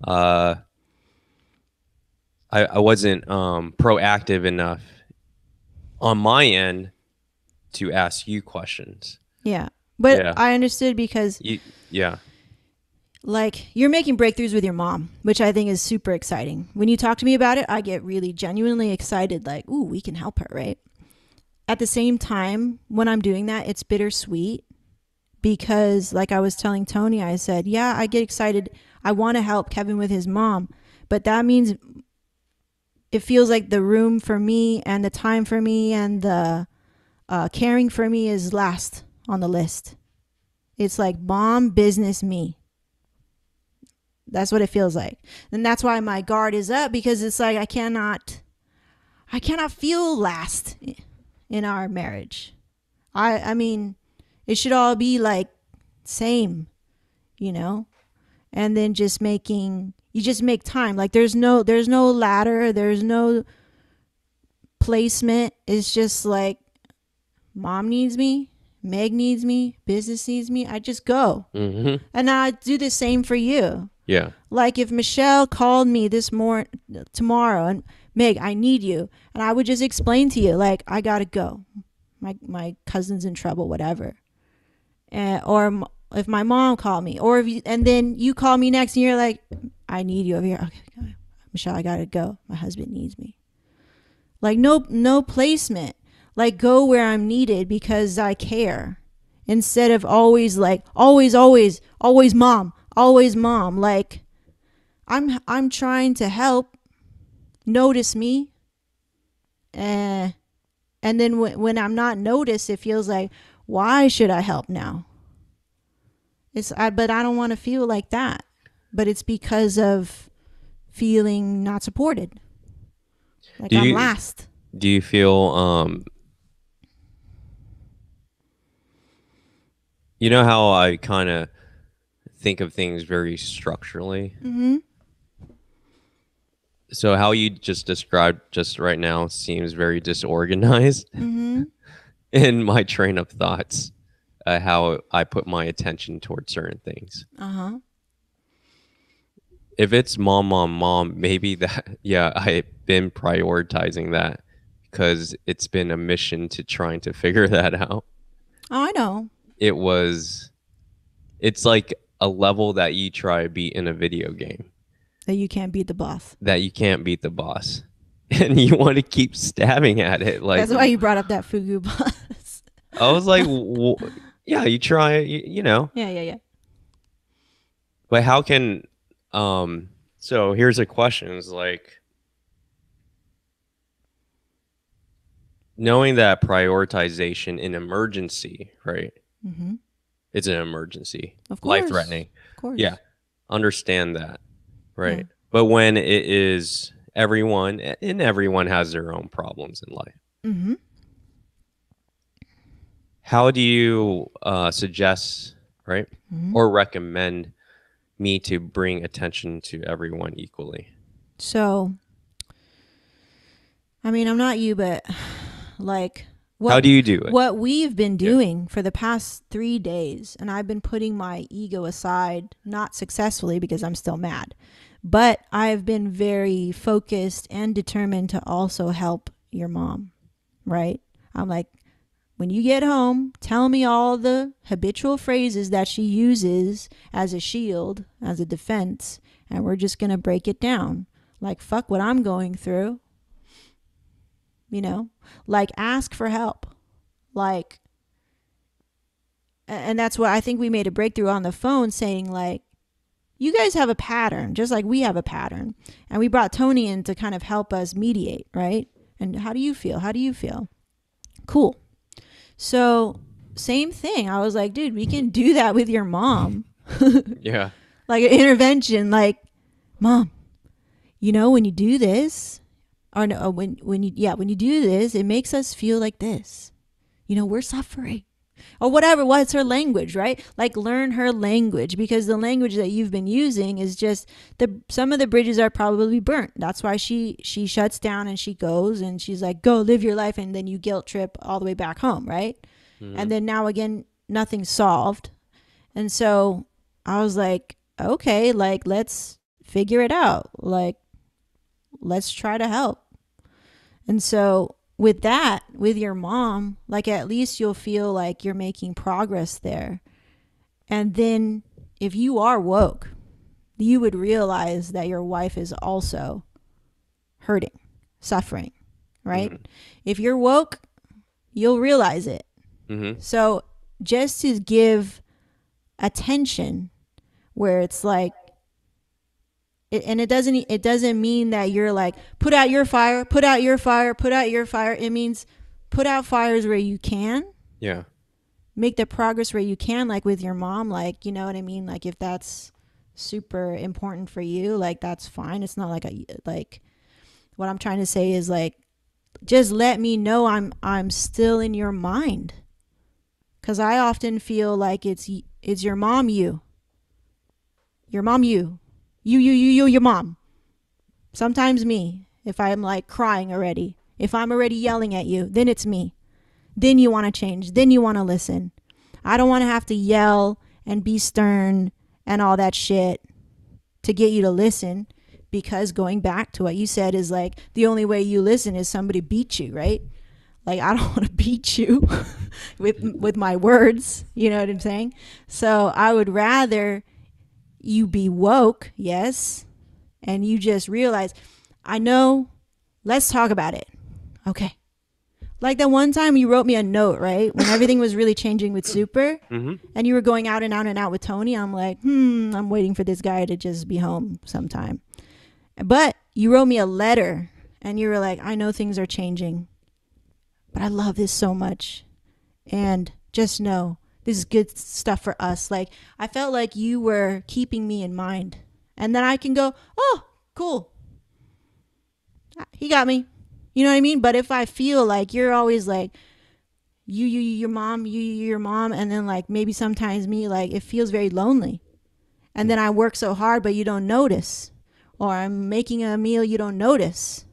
I wasn't proactive enough on my end to ask you questions. Yeah, but Yeah. I understood because Yeah. like you're making breakthroughs with your mom, which I think is super exciting. When you talk to me about it, I get really genuinely excited. Like, ooh, we can help her, right? At the same time, when I'm doing that, it's bittersweet because, like I was telling Tony, I said, yeah, I get excited. I want to help Kevin with his mom, but that means it feels like the room for me and the time for me and the caring for me is last on the list. It's like mom, business, me. That's what it feels like. And that's why my guard is up, because it's like I cannot feel last in our marriage. I mean, it should all be like same, you know? And then just you just make time. Like there's no ladder, there's no placement. It's just like mom needs me, Meg needs me, business needs me. I just go. Mm-hmm. And I do the same for you. Yeah. Like if Michelle called me tomorrow and Meg, I need you, and I would just explain to you like I gotta go, my cousin's in trouble, whatever, or if my mom called me, or and then you call me next and you're like, I need you over here. Okay, Michelle, I gotta go. My husband needs me. Like no placement. Like go where I'm needed because I care, instead of always like always mom. Always mom. Like I'm trying to help. Notice me. And then when I'm not noticed, it feels like, why should I help now? But I don't want to feel like that. But it's because of feeling not supported. Like I'm last. Do you feel you know how I kind of think of things very structurally? Mm-hmm. So how you just described just right now seems very disorganized Mm-hmm. in my train of thoughts, how I put my attention towards certain things. Uh-huh. If it's mom, maybe that, yeah, I've been prioritizing that because it's been a mission to trying to figure that out. Oh, I know. It's like a level that you try to beat in a video game. That you can't beat the boss. That you can't beat the boss. And you want to keep stabbing at it. Like that's why you brought up that fugu boss. I was like, yeah, you try, you know. Yeah. But how can, so here's a question, is like, knowing that prioritization in emergency, right? Mm-hmm. It's an emergency. Of course. Life-threatening. Of course. Yeah. Understand that, right? Yeah. But when it is everyone has their own problems in life. Mm-hmm. How do you suggest, right, Mm-hmm. or recommend me to bring attention to everyone equally? So, I mean, I'm not you, but like, how do you do it? What we've been doing for the past 3 days, and I've been putting my ego aside, not successfully because I'm still mad, but I've been very focused and determined to also help your mom, right? I'm like, when you get home, tell me all the habitual phrases that she uses as a shield, as a defense, and we're just going to break it down. Like, fuck what I'm going through, you know? Like, ask for help. Like, and that's what I think we made a breakthrough on the phone saying, like, you guys have a pattern, just like we have a pattern. And we brought Tony in to kind of help us mediate, right? And how do you feel? How do you feel? Cool. So, same thing. I was like, dude, we can do that with your mom. Yeah. Like an intervention, like, mom, you know, when you do this, or no, when you do this, it makes us feel like this. You know, we're suffering. Or whatever, what's her language, right? Like, learn her language, because the language that you've been using is just some of the bridges are probably burnt. That's why she shuts down and she goes and she's like, go live your life, and then you guilt trip all the way back home, right? Mm-hmm. And then now again, nothing's solved. And so I was like, okay, like, let's figure it out. Like, let's try to help. And so with that, with your mom, like, at least you'll feel like you're making progress there. And then if you are woke, you would realize that your wife is also hurting, suffering, right? Mm-hmm. If you're woke, you'll realize it. Mm-hmm. So just to give attention, where it's like, it doesn't mean that you're like, put out your fire, put out your fire, put out your fire. It means put out fires where you can. Yeah. Make the progress where you can, like with your mom, like, you know what I mean? Like, if that's super important for you, like, that's fine. It's not like like, what I'm trying to say is, like, just let me know I'm still in your mind. Cause I often feel like it's your mom, your mom, you, your mom. Sometimes me, if I'm like crying already, if I'm already yelling at you, then it's me. Then you want to change. Then you want to listen. I don't want to have to yell and be stern and all that shit to get you to listen, because going back to what you said is like, the only way you listen is somebody beat you, right? Like, I don't want to beat you with my words. You know what I'm saying? So I would rather you be woke, yes, and you just realize, I know, let's talk about it. Okay. Like that one time you wrote me a note, right? When everything was really changing with Super, Mm-hmm. and you were going out and out and out with Tony. I'm like, I'm waiting for this guy to just be home sometime. But you wrote me a letter and you were like, I know things are changing, but I love this so much. And just know this is good stuff for us. Like, I felt like you were keeping me in mind. And then I can go, oh, cool. He got me. You know what I mean? But if I feel like you're always like, your mom, your mom, and then like maybe sometimes me, like, it feels very lonely. And then I work so hard, but you don't notice. Or I'm making a meal, you don't notice.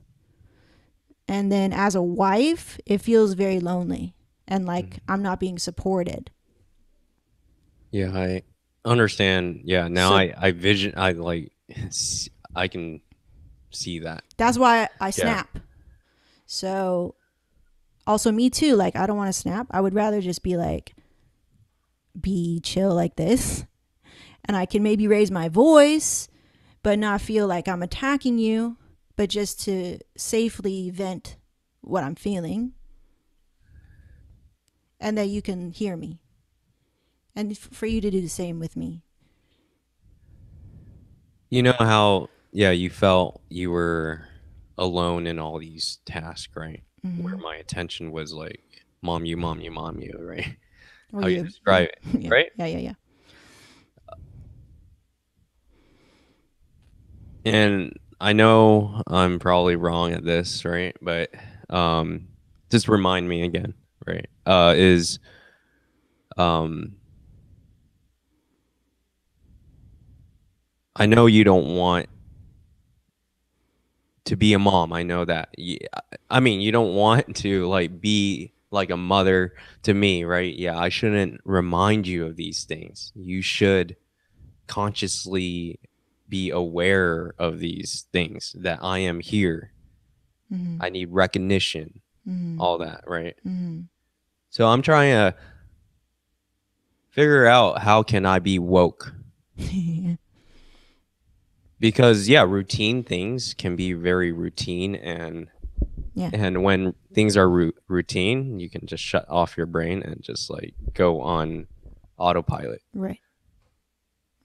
And then as a wife, it feels very lonely. And like, I'm not being supported. Yeah, I understand. Yeah, now So I like, I can see that. that's why I Yeah. snap. So also me too. Like, I don't want to snap. I would rather just be like, be chill like this. And I can maybe raise my voice, but not feel like I'm attacking you, but just to safely vent what I'm feeling, and that you can hear me, and for you to do the same with me. You know how, yeah, you felt you were alone in all these tasks, right? Where Mm-hmm. my attention was like, mom, you, mom, you, mom, you, right? Or How you you. describe it, Yeah. right? Yeah. And I know I'm probably wrong at this, right? But um, just remind me again, right? Is um, I know you don't want to be a mom. I know that. I mean, you don't want to like be like a mother to me, right? Yeah, I shouldn't remind you of these things. You should consciously be aware of these things, that I am here. Mm-hmm. I need recognition. all that, right? Mm-hmm. So I'm trying to figure out how can I be woke, because yeah, routine things can be very routine, Yeah. and when things are routine, you can just shut off your brain and just like go on autopilot. Right.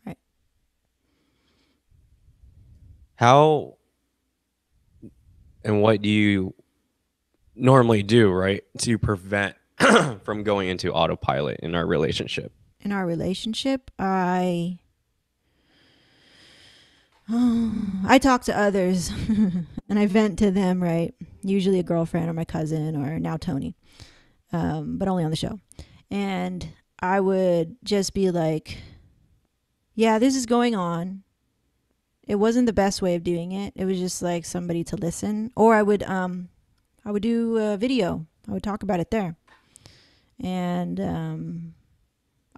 Right. How and what do you normally do, right, to prevent from going into autopilot in our relationship? In our relationship, I talk to others and I vent to them, right? Usually a girlfriend or my cousin or now Tony, but only on the show. And I would just be like, yeah, this is going on. It wasn't the best way of doing it. It was just like somebody to listen. Or I would do a video. I would talk about it there. And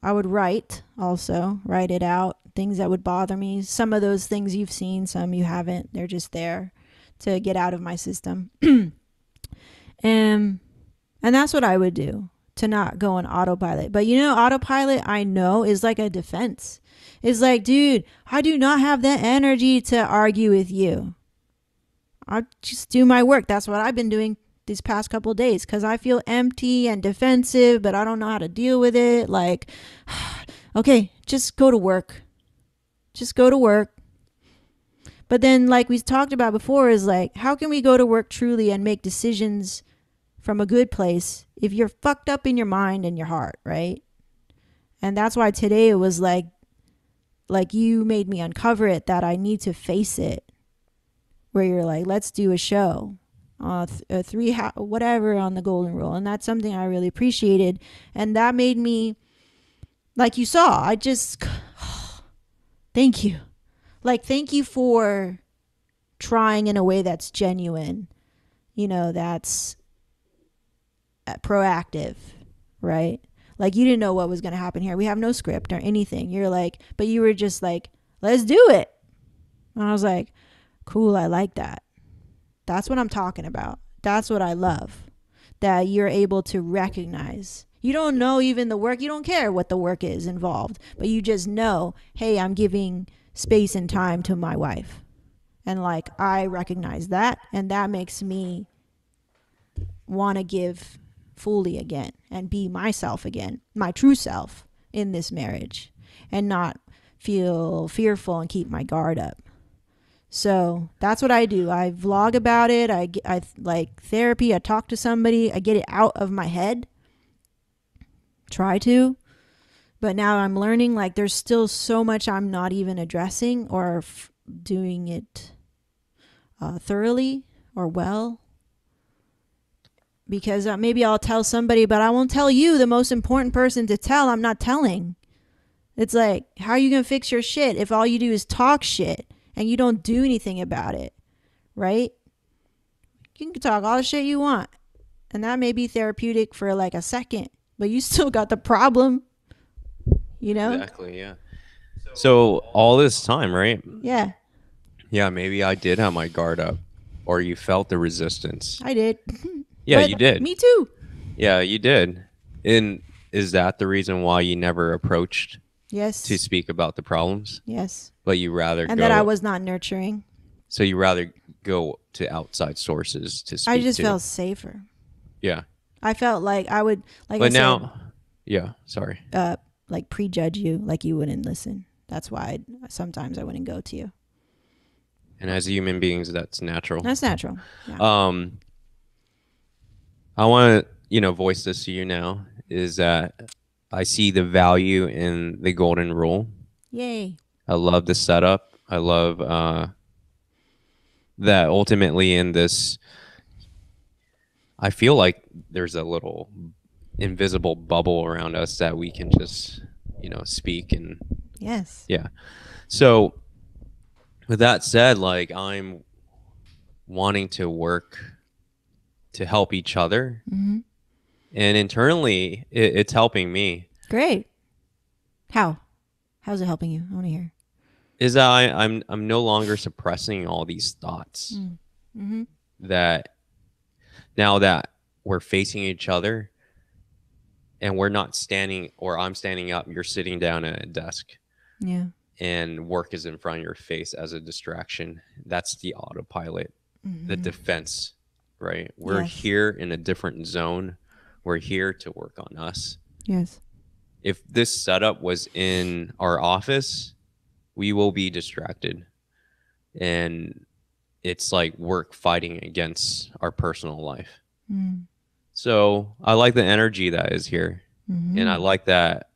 I would write it out, things that would bother me. Some of those things you've seen, some you haven't. They're just there to get out of my system. and that's what I would do, to not go on autopilot. But autopilot, I know, is like a defense. It's like, dude, I do not have the energy to argue with you. I just do my work. That's what I've been doing these past couple of days, because I feel empty and defensive, but I don't know how to deal with it. Like, okay, just go to work. Just go to work. But then, like we talked about before, is like, how can we go to work truly and make decisions from a good place if you're fucked up in your mind and your heart, right? And that's why today it was like you made me uncover it, that I need to face it. Where you're like, let's do a show, whatever on the golden rule. And that's something I really appreciated. And that made me, like you saw, I just, thank you. Like, thank you for trying in a way that's genuine, that's proactive, right? Like, you didn't know what was going to happen here. We have no script or anything. You're like, but you were just like, let's do it. And I was like, cool, I like that. That's what I'm talking about. That's what I love. That you're able to recognize. You don't know even the work. You don't care what the work is involved. But you just know, hey, I'm giving space and time to my wife. And like, I recognize that. And that makes me want to give fully again and be myself again, my true self in this marriage, and not feel fearful and keep my guard up. So that's what I do. I vlog about it. I like therapy. I talk to somebody. I get it out of my head. Try to. But now I'm learning, like, there's still so much I'm not even addressing or doing it thoroughly or well. Because maybe I'll tell somebody, but I won't tell you, the most important person to tell. I'm not telling. It's like, how are you going to fix your shit if all you do is talk shit? And you don't do anything about it, right? You can talk all the shit you want. And that may be therapeutic for like a second, but you still got the problem, Exactly, yeah. So all this time, right? Yeah. Yeah, maybe I did have my guard up, or you felt the resistance. I did. Yeah, you did. Me too. Yeah, you did. And is that the reason why you never approached Yes. to speak about the problems? Yes. But you rather and that I was not nurturing. So you rather go to outside sources to speak to. I just felt safer. Yeah. I felt like I would, like but I said, now, yeah, sorry. Like prejudge you, like you wouldn't listen. That's why sometimes I wouldn't go to you. And as human beings, that's natural. That's natural. Yeah. I want to, voice this to you now, is that I see the value in the golden rule. Yay. I love the setup. I love that ultimately in this, I feel like there's a little invisible bubble around us that we can just, speak and. Yes. Yeah. So with that said, like, I'm wanting to work to help each other. Mm-hmm. And internally, it's helping me. Great. How? How's it helping you? I want to hear. Is that I'm no longer suppressing all these thoughts. Mm-hmm. That now that we're facing each other and we're not standing, or I'm standing up, you're sitting down at a desk Yeah. and work is in front of your face as a distraction. That's the autopilot, the Mm-hmm. defense, right? We're Yes. here in a different zone. We're here to work on us. Yes. If this setup was in our office, we will be distracted. And it's like work fighting against our personal life. Mm. So I like the energy that is here. And I Mm-hmm. like that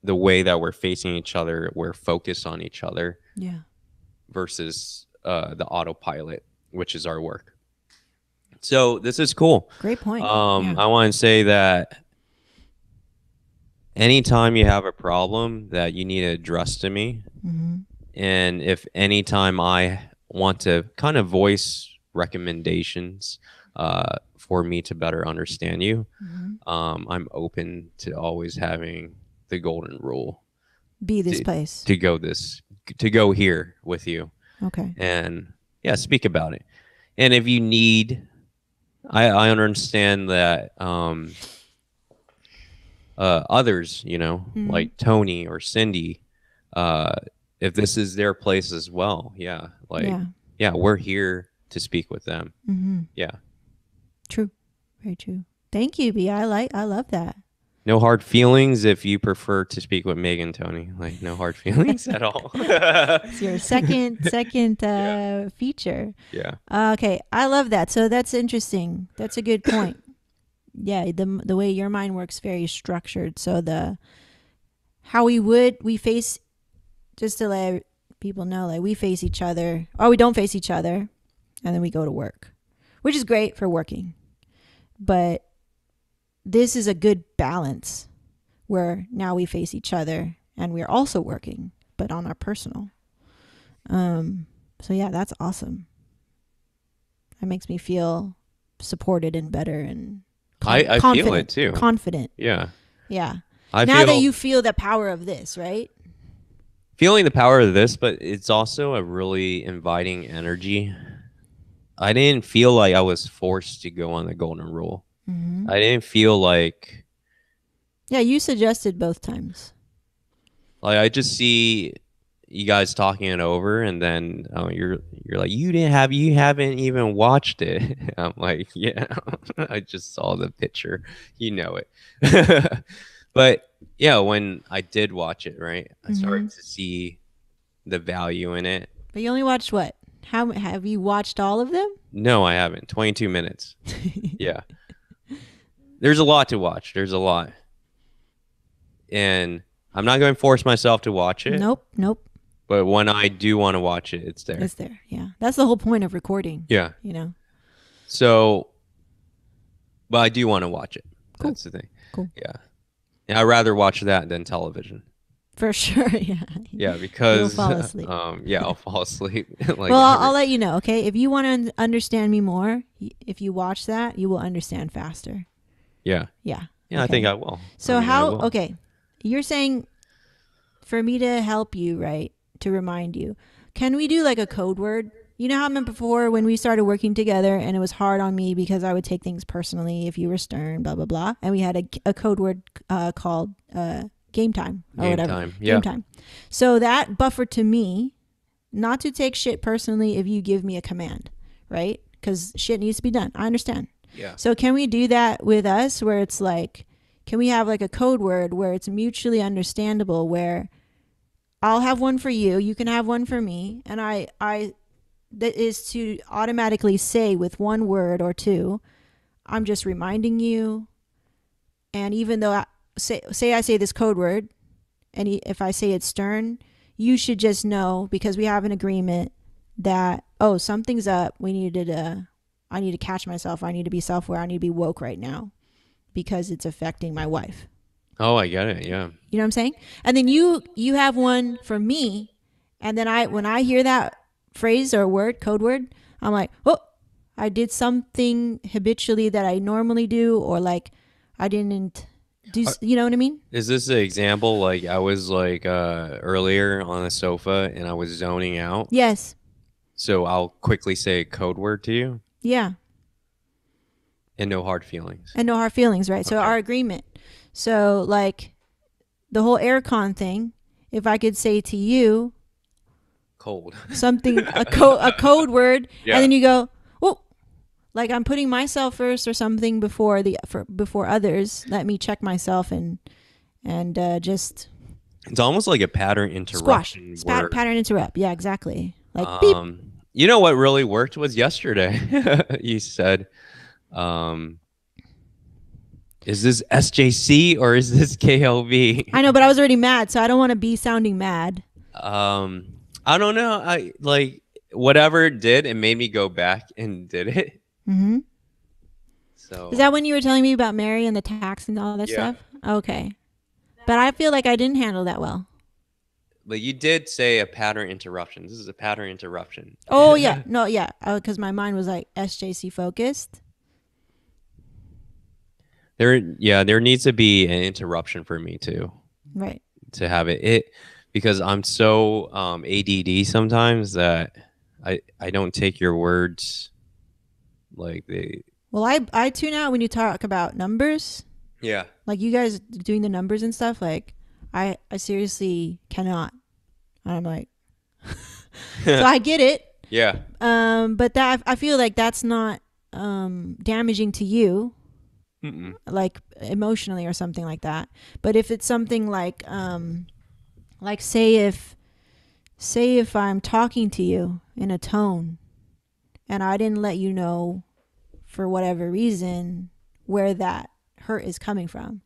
the way that we're facing each other, we're focused on each other Yeah. versus the autopilot, which is our work. So this is cool. Great point. Yeah. I want to say that anytime you have a problem that you need to address to me, Mm-hmm. and if anytime I want to kind of voice recommendations for me to better understand you, Mm-hmm. I'm open to always having the golden rule Be this to, place. to go here with you Okay. and yeah, speak about it. And if you need, I understand that others, you know, Mm-hmm. like Tony or Cindy, uh, if this is their place as well, yeah, like Yeah. yeah, we're here to speak with them. Mm-hmm. Yeah, True. Very true. Thank you, B. I love that. no hard feelings if you prefer to speak with Meg and Tony. Like no hard feelings at all. It's your second Yeah, feature. yeah. Okay, I love that. So that's interesting. That's a good point. Yeah, the way your mind works very structured. So the how we face, just to let people know, like we face each other or we don't face each other, and then we go to work, which is great for working. But this is a good balance where now we face each other and we're also working, but on our personal. So yeah, that's awesome. That makes me feel supported and better and I feel it confident. too. Confident. Yeah, Yeah. I Now that feel you feel the power of this, right? feeling the power of this, but it's also a really inviting energy. I didn't feel like I was forced to go on the golden rule. Mm-hmm. I didn't feel like Yeah, you suggested both times. I just see you guys talking it over, and then you're like you haven't even watched it. I'm like, yeah, I just saw the picture, you know it. But yeah, when I did watch it, right, I Mm-hmm. started to see the value in it. But you only watched what? How have you watched all of them? No, I haven't. 22 minutes. Yeah, there's a lot to watch. There's a lot, and I'm not going to force myself to watch it. Nope, nope. But when I do want to watch it, it's there. It's there. Yeah. That's the whole point of recording, Yeah. you know. So, but I do want to watch it. Cool. That's the thing. Cool. Yeah. And I'd rather watch that than television. For sure. Yeah. Yeah, because You'll fall asleep. yeah, I'll fall asleep. Like well, I'll let you know, okay? If you want to understand me more, if you watch that, you will understand faster. Yeah. Yeah. Yeah, okay. I think I will. So I how will. okay. You're saying for me to help you, right? To remind you. Can we do like a code word? You know how I meant before when we started working together and it was hard on me because I would take things personally if you were stern, blah, blah, blah. And we had a code word called game time or Game whatever. time. Yeah. Game time. So that buffered to me not to take shit personally if you give me a command, right? Because shit needs to be done. I understand. Yeah. So can we do that with us where it's like, can we have like a code word where it's mutually understandable where I'll have one for you, you can have one for me, and I that is to automatically say with one word or two, I'm just reminding you. And even though I say I say this code word, and if I say it's stern, you should just know because we have an agreement that something's up. I need to catch myself. I need to be self-aware. I need to be woke right now because it's affecting my wife. Oh, I get it. Yeah. You know what I'm saying? And then you have one for me, and then when I hear that phrase or word, code word, I'm like, oh, I did something habitually that I normally do, or like I didn't do. You know what I mean? Is this an example? Like I was like earlier on the sofa and I was zoning out. Yes. So I'll quickly say a code word to you. Yeah. And no hard feelings. And no hard feelings, right? So Okay. our agreement. So like the whole aircon thing, if I could say to you Cold. something, a code word, Yeah. and then you go, well, like I'm putting myself first or something before others. Let me check myself and just It's almost like a pattern squash, interruption word. pattern interrupt. Yeah, exactly. Like beep. You know what really worked was yesterday. You said, is this SJC or is this KLV? I know, but I was already mad, so I don't want to be sounding mad. I don't know. I like whatever it did, it made me go back and did it. Mm-hmm. So Is that when you were telling me about Mary and the tax and all that Yeah. stuff? Okay. But I feel like I didn't handle that well. But you did say a pattern interruption. This is a pattern interruption. Oh, yeah. No, yeah. Because my mind was like SJC focused. There needs to be an interruption for me too. Right. To have it because I'm so ADD sometimes that I don't take your words like they. Well, I tune out when you talk about numbers. Yeah. Like you guys doing the numbers and stuff. Like I seriously cannot. I'm like, so I get it. Yeah. But that I feel like that's not damaging to you. Mm-mm. Like emotionally or something like that. But if it's something like say if I'm talking to you in a tone and I didn't let you know for whatever reason where that hurt is coming from,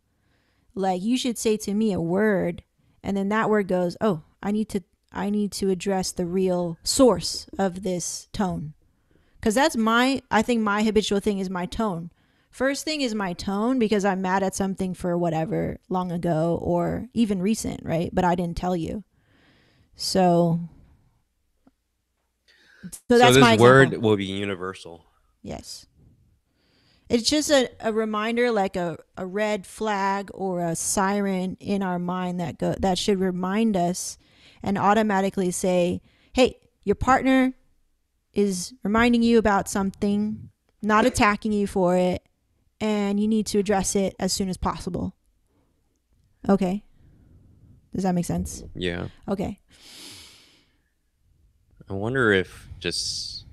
like you should say to me a word and then that word goes, oh, I need to address the real source of this tone, because that's I think my habitual thing is my tone. First thing is my tone, because I'm mad at something for whatever long ago or even recent, right? But I didn't tell you. So that's this my word example. will be universal. Yes. It's just a reminder, like a red flag or a siren in our mind that should remind us and automatically say, hey, your partner is reminding you about something, not attacking you for it, and you need to address it as soon as possible. Okay. Does that make sense? Yeah. Okay. I wonder if just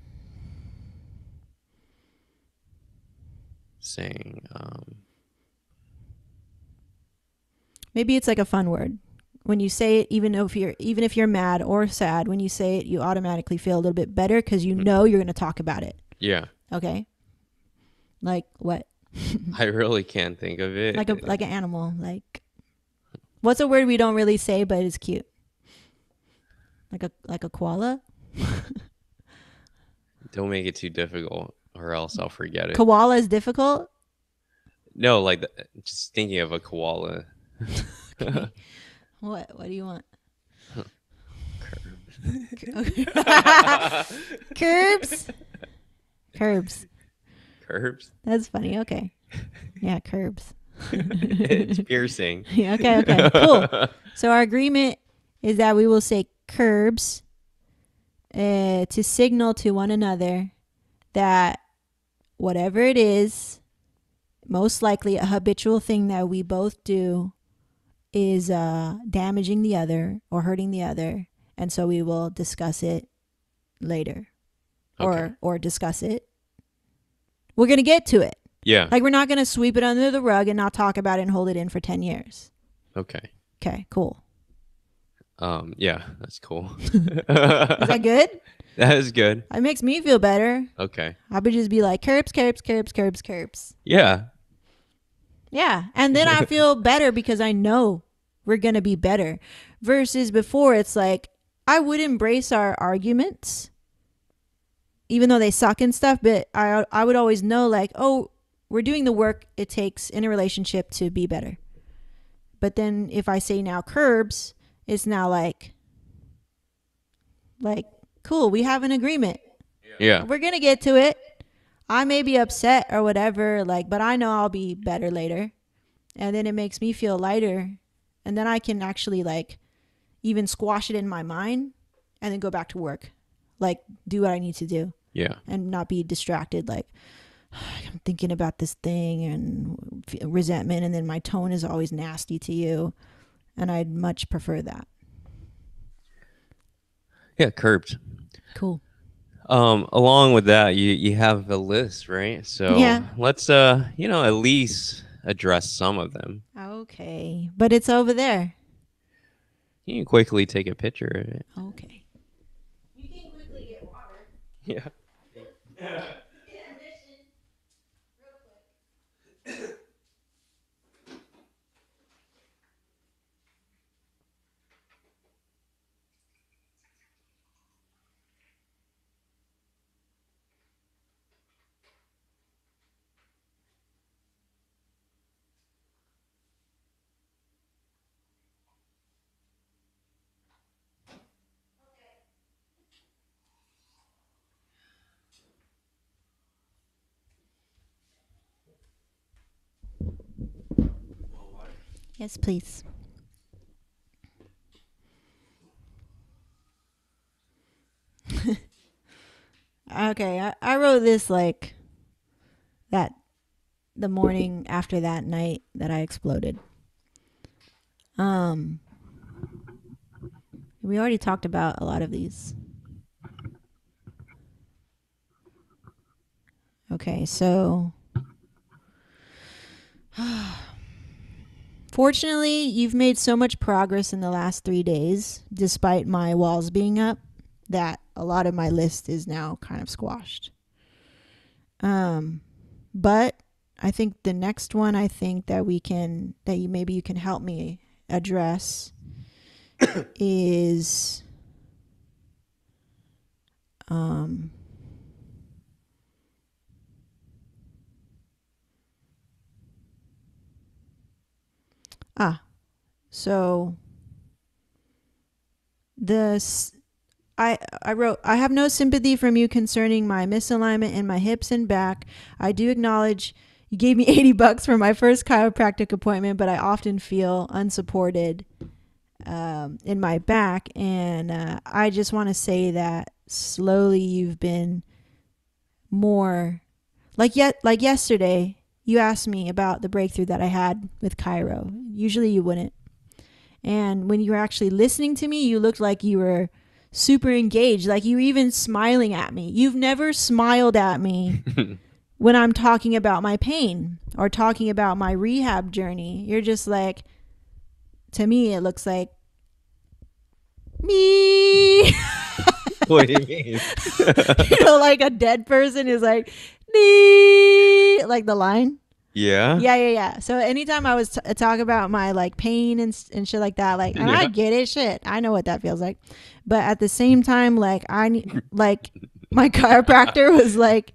saying Maybe it's like a fun word. When you say it, even if you're mad or sad, when you say it, you automatically feel a little bit better because you know you're going to talk about it. Yeah. Okay. Like what? I really can't think of it. Like an animal. Like what's a word we don't really say but it's cute? Like a koala? Don't make it too difficult or else I'll forget it. Koala is difficult? No, like just thinking of a koala. Okay. What do you want? Curbs? Curbs? That's funny. Okay. Yeah, curbs. It's piercing. Yeah, okay. Cool. So our agreement is that we will say curbs to signal to one another that whatever it is, most likely a habitual thing that we both do, is damaging the other or hurting the other, and so we will discuss it later. Okay. Or discuss it. We're going to get to it. Yeah. Like we're not going to sweep it under the rug and not talk about it and hold it in for 10 years. Okay. Okay, cool. Yeah, that's cool. Is that good? That is good. It makes me feel better. Okay. I would just be like, curbs. Yeah. Yeah. And then I feel better because I know we're going to be better. Versus before, it's like, I would embrace our arguments, even though they suck and stuff. But I would always know, like, oh, we're doing the work it takes in a relationship to be better. But then if I say now curbs, it's now like, cool, we have an agreement. Yeah. We're going to get to it. I may be upset or whatever, like, but I know I'll be better later. And then it makes me feel lighter. And then I can actually like even squash it in my mind and then go back to work. Like do what I need to do. Yeah. And not be distracted. Like, I'm thinking about this thing and resentment, and then my tone is always nasty to you, and I'd much prefer that. Yeah, curbed. Cool. Along with that, you have a list, right? So Yeah. let's at least address some of them. Okay, but it's over there. You can quickly take a picture of it. Okay. You can quickly get water. Yeah. Yes, please. Okay, I wrote this like that the morning after that night that I exploded. Um, we already talked about a lot of these. Okay, so fortunately, you've made so much progress in the last 3 days, despite my walls being up, that a lot of my list is now kind of squashed. But I think the next one, I think that maybe you can help me address is um ah so this I wrote, I have no sympathy from you concerning my misalignment in my hips and back. I do acknowledge you gave me $80 for my first chiropractic appointment, but I often feel unsupported in my back. And I just want to say that slowly you've been more like yesterday. You asked me about the breakthrough that I had with Cairo. Usually you wouldn't. And when you were actually listening to me, you looked like you were super engaged, like you were even smiling at me. You've never smiled at me when I'm talking about my pain or talking about my rehab journey. You're just like, to me, it looks like me. What do you mean? Like a dead person is like, me, like the line. Yeah. Yeah. So anytime I was talk about my like pain and shit like that, like, and I get it, shit, I know what that feels like. But at the same time, like like my chiropractor was like,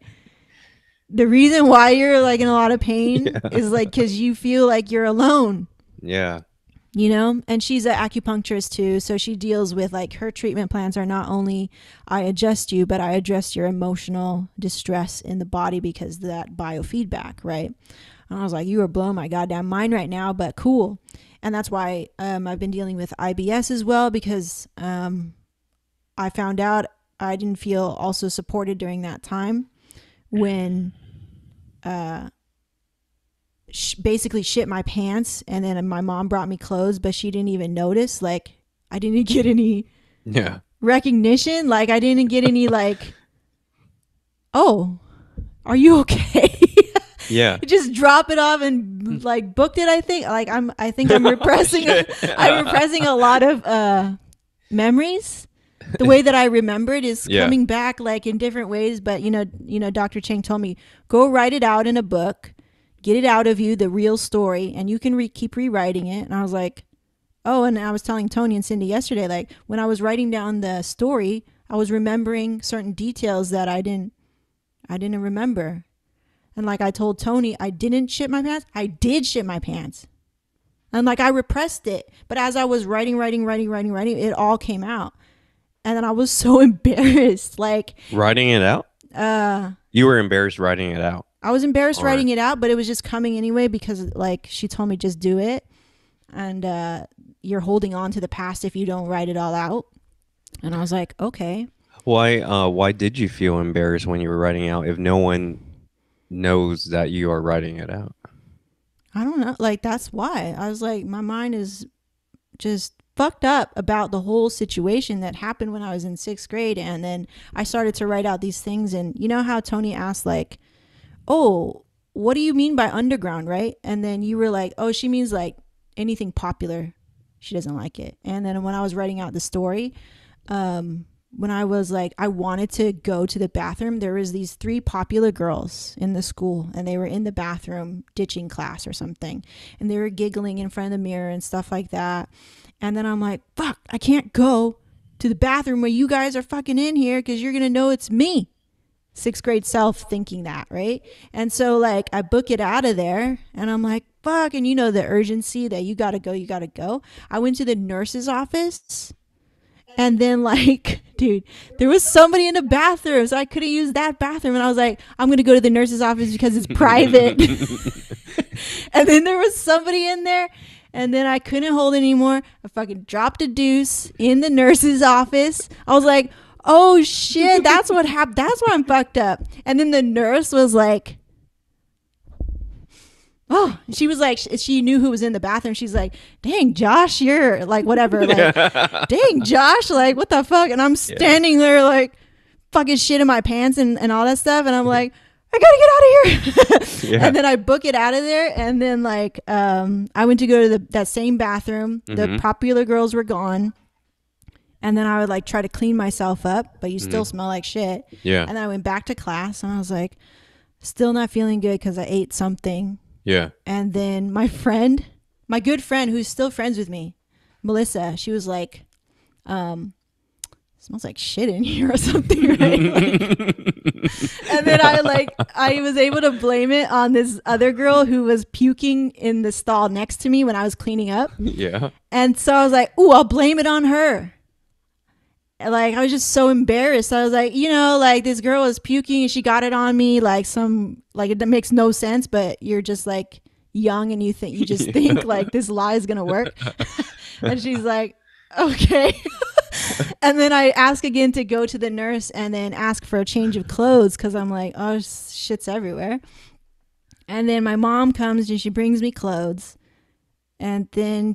the reason why you're like in a lot of pain is like because you feel like you're alone. Yeah. And she's an acupuncturist too, so she deals with like her treatment plans are not only I adjust you, but I address your emotional distress in the body because that biofeedback, right? And I was like, you are blowing my goddamn mind right now, but cool. And that's why I've been dealing with IBS as well, because I found out I didn't feel also supported during that time when basically shit my pants, and then my mom brought me clothes, but she didn't even notice. Like, I didn't get any recognition. Like, I didn't get any like, oh, are you okay? Yeah. Just drop it off and like booked it. I think I'm repressing. I'm repressing a lot of memories. The way that I remember it is coming back like in different ways. But Dr. Chang told me, go write it out in a book, get it out of you, the real story, and you can keep rewriting it. And I was like, oh, and I was telling Tony and Cindy yesterday, like when I was writing down the story, I was remembering certain details that I didn't remember. And like I told Tony, I didn't shit my pants. I did shit my pants. And like I repressed it. But as I was writing, it all came out. And then I was so embarrassed. Like writing it out? You were embarrassed writing it out. I was embarrassed writing it out, but it was just coming anyway because like she told me just do it. And you're holding on to the past if you don't write it all out. And I was like, okay. Why did you feel embarrassed when you were writing out if no one knows that you are writing it out. I don't know. Like, that's why. I was like, my mind is just fucked up about the whole situation that happened when I was in 6th grade. And then I started to write out these things. And you know how Tony asked, like, oh, what do you mean by underground, right? And then you were like, oh, she means like anything popular. She doesn't like it. And then when I was writing out the story, when I was like, I wanted to go to the bathroom, there was these 3 popular girls in the school, and they were in the bathroom ditching class or something, and they were giggling in front of the mirror and stuff like that. And then I'm like, fuck, I can't go to the bathroom where you guys are fucking in here because you're gonna know it's me. 6th grade self thinking that, right? And so like I book it out of there, and I'm like, fuck. And you know the urgency that you gotta go, you gotta go. I went to the nurse's office, and then like, dude, there was somebody in the bathroom, so I couldn't use that bathroom. And I was like, I'm gonna go to the nurse's office because it's private. And then there was somebody in there, and then I couldn't hold it anymore. I fucking dropped a deuce in the nurse's office. I was like, oh shit, that's what happened. That's why I'm fucked up. And then the nurse was like, oh, she was like, she knew who was in the bathroom. She's like, dang, Josh, you're like, whatever. Like, dang, Josh, like, what the fuck? And I'm standing there like fucking shit in my pants and all that stuff. And I'm like, I gotta get out of here. And then I book it out of there. And then like, I went to go to that same bathroom. The popular girls were gone. And then I would like try to clean myself up, but you still smell like shit. Yeah. And then I went back to class, and I was like, still not feeling good because I ate something. Yeah. And then my friend, my good friend who's still friends with me, Melissa, she was like, smells like shit in here or something, right? And then I was able to blame it on this other girl who was puking in the stall next to me when I was cleaning up. Yeah. And so I was like, ooh, I'll blame it on her. Like, I was just so embarrassed. I was like, you know, like, this girl is puking and she got it on me, like it makes no sense, but you're just like young and you just think like this lie is gonna work. And she's like, okay. And then I ask again to go to the nurse and then ask for a change of clothes because I'm like, oh, shit's everywhere. And then my mom comes and she brings me clothes, and then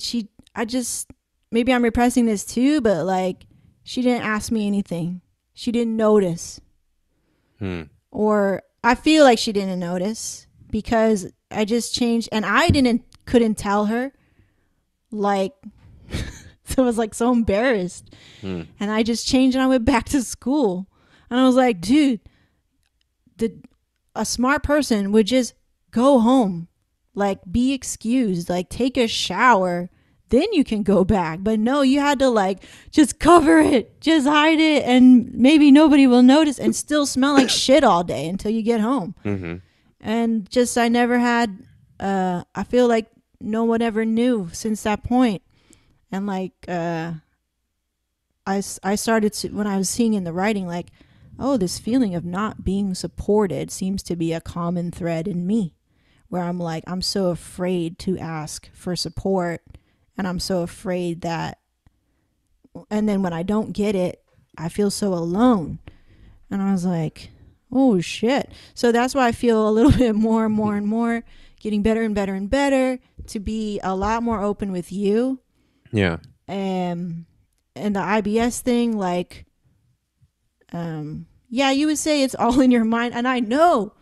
maybe I'm repressing this too, but like, she didn't ask me anything. She didn't notice. Or I feel like she didn't notice because I just changed, and I couldn't tell her. Like, so I was like so embarrassed. And I just changed and I went back to school. And I was like, dude, a smart person would just go home, like be excused, like take a shower, then you can go back. But no, you had to like just cover it, just hide it, and maybe nobody will notice, and still smell like shit all day until you get home. And just I never had I feel like no one ever knew since that point. And like I started to, when I was seeing in the writing, like, oh, this feeling of not being supported seems to be a common thread in me, where I'm like, I'm so afraid to ask for support. And I'm so afraid that, and then when I don't get it, I feel so alone. And I was like, oh shit. So that's why I feel a little bit more and more and more, getting better and better and better, to be a lot more open with you. Yeah. And the IBS thing, like, yeah, you would say it's all in your mind, and I know,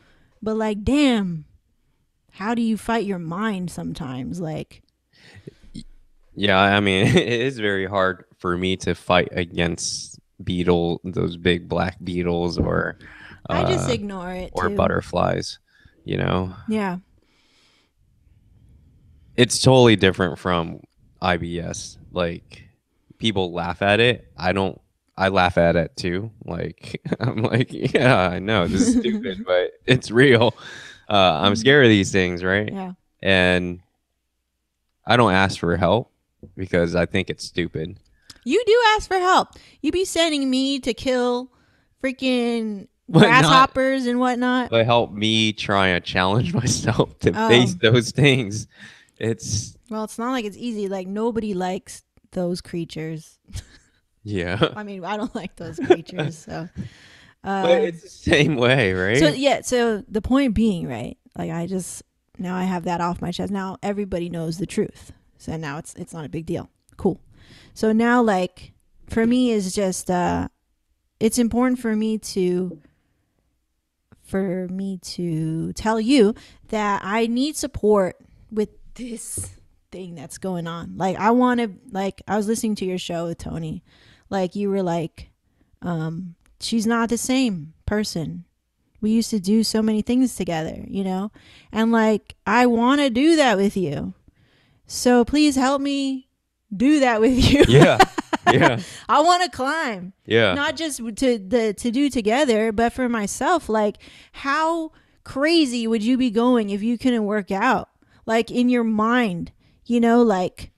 but like, damn, how do you fight your mind sometimes? Like, yeah, I mean, it is very hard for me to fight against those big black beetles, or I just ignore it or too. butterflies, you know? Yeah. It's totally different from IBS. Like, people laugh at it. I laugh at it too. Like, I'm like, yeah, I know this is stupid, but it's real. I'm scared of these things, right? Yeah. And I don't ask for help because I think it's stupid. You do ask for help. You be sending me to kill freaking grasshoppers and whatnot. But help me try to challenge myself to face those things. Well, it's not like it's easy. Like, nobody likes those creatures. Yeah. I mean, I don't like those creatures. So, But it's the same way, So right? yeah, so the point being, right? Like I just now I have that off my chest. Now everybody knows the truth. So now it's not a big deal. Cool. So now like for me is just it's important for me to tell you that I need support with this thing that's going on. Like I want to like I was listening to your show with Tony. Like you were like she's not the same person. We used to do so many things together, you know? And like I want to do that with you. So please help me do that with you. Yeah. Yeah. I want to climb. Yeah. Not just to do together, but for myself. Like, how crazy would you be going if you couldn't work out? Like in your mind, you know, like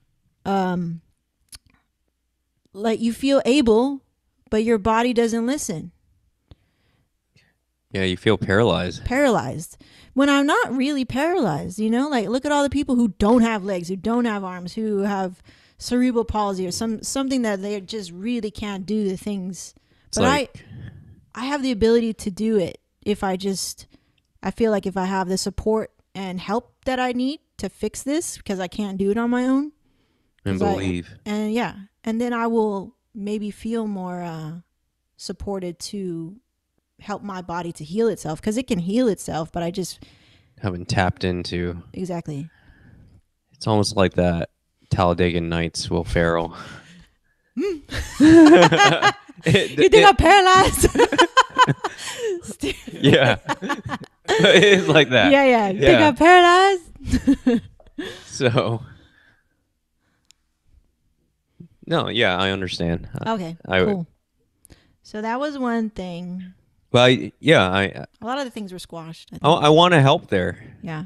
you feel able, but your body doesn't listen. Yeah, you feel paralyzed. Paralyzed. When I'm not really paralyzed, you know, like look at all the people who don't have legs, who don't have arms, who have cerebral palsy or something that they just really can't do the things. It's But like, I have the ability to do it if I feel like if I have the support and help that I need to fix this because I can't do it on my own. and believe. And yeah, and then I will maybe feel more supported to help my body to heal itself because it can heal itself, but I just Haven't tapped into. exactly. It's almost like that Talladega Nights Will Ferrell. You think I'm paralyzed? Yeah. It's like that. Yeah. You think I'm paralyzed? So, no, yeah, I understand. Okay, I cool. So that was one thing. Well, A lot of the things were squashed. I think. I want to help there. Yeah.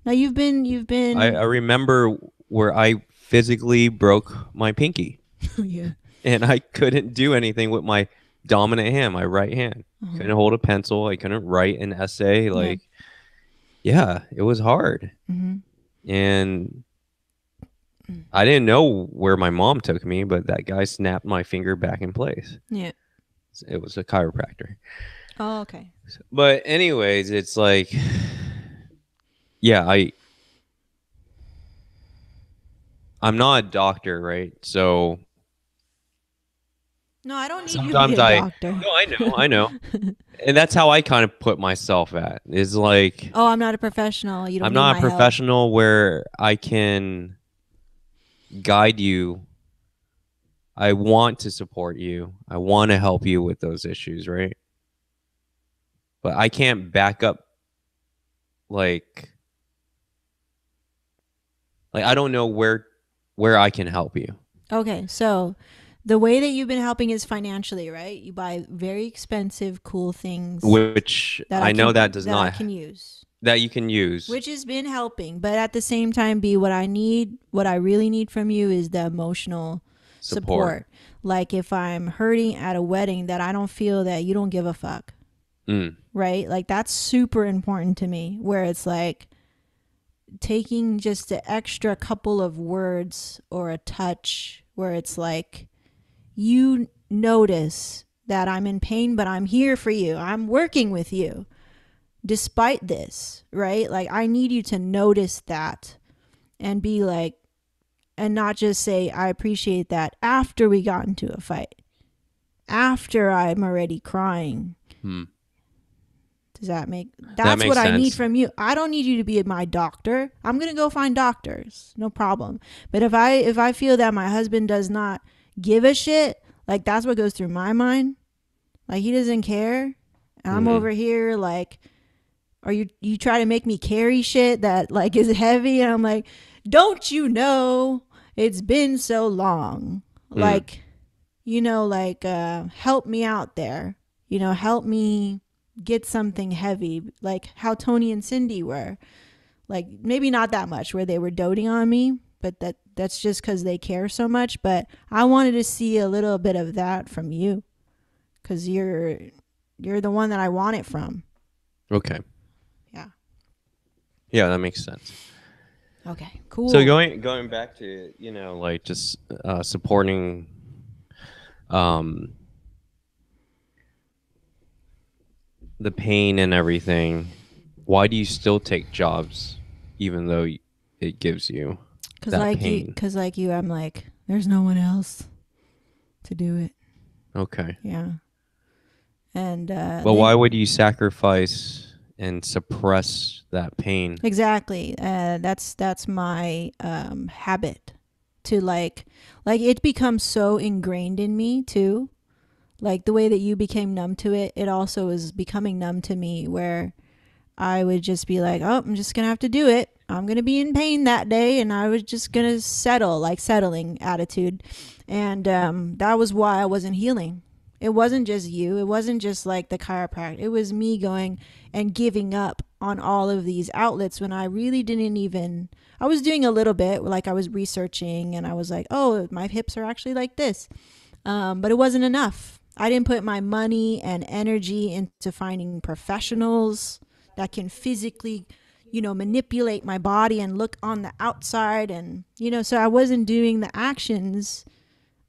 Now you've been. I remember where I physically broke my pinky, Yeah. and I couldn't do anything with my dominant hand, my right hand. Couldn't hold a pencil. I couldn't write an essay. Like, yeah, it was hard. And I didn't know where my mom took me, but that guy snapped my finger back in place. Yeah. It was a chiropractor. Oh, okay. But anyways, it's like, yeah, I'm not a doctor, right? So No, I don't need sometimes you to be a doctor. No, I know. And that's how I kind of put myself at, is like, Oh, I'm not a professional. You don't. I'm need not my a professional where I can guide you. I want to support you. I want to help you with those issues, right? But I can't back up like I don't know where I can help you. Okay, so the way that you've been helping is financially, right? You buy very expensive, cool things, Which I know that does not I can use. That you can use. Which has been helping, but at the same time, what I really need from you is the emotional support. Like if I'm hurting at a wedding, that I don't feel that you don't give a fuck. Right? Like that's super important to me, where it's like taking just the extra couple of words or a touch where it's like you notice that I'm in pain, but I'm here for you. I'm working with you despite this, right? Like I need you to notice that and be like, and not just say, I appreciate that after we got into a fight, after I'm already crying. Does that make that's what sense. I need from you. I don't need you to be my doctor. I'm gonna go find doctors, no problem. But if I feel that my husband does not give a shit, like that's what goes through my mind. Like he doesn't care. And I'm over here like, or you try to make me carry shit that like is heavy, and I'm like, don't you know it's been so long? Like, you know, like help me out there. You know, help me get something heavy, like how Tony and Cindy were. Like maybe not that much where they were doting on me, but that's just because they care so much. But I wanted to see a little bit of that from you, because you're the one that I want it from. Okay. Yeah, that makes sense. Okay, cool. So going back to, you know, like just supporting the pain and everything, why do you still take jobs even though it gives you that pain? Like you, I'm like, there's no one else to do it. Okay. Yeah. And But why would you sacrifice and suppress that pain? exactly. That's my habit to like it becomes so ingrained in me too. Like the way that you became numb to it, it also is becoming numb to me, where I would just be like, oh, I'm just going to have to do it. I'm going to be in pain that day. And I was just going to settle, like settling attitude. And that was why I wasn't healing. It wasn't just you. It wasn't just like the chiropractor. It was me going and giving up on all of these outlets when I really didn't even. I was doing a little bit, like I was researching and I was like, oh, my hips are actually like this. But it wasn't enough. I didn't put my money and energy into finding professionals that can physically, manipulate my body and look on the outside. And, so I wasn't doing the actions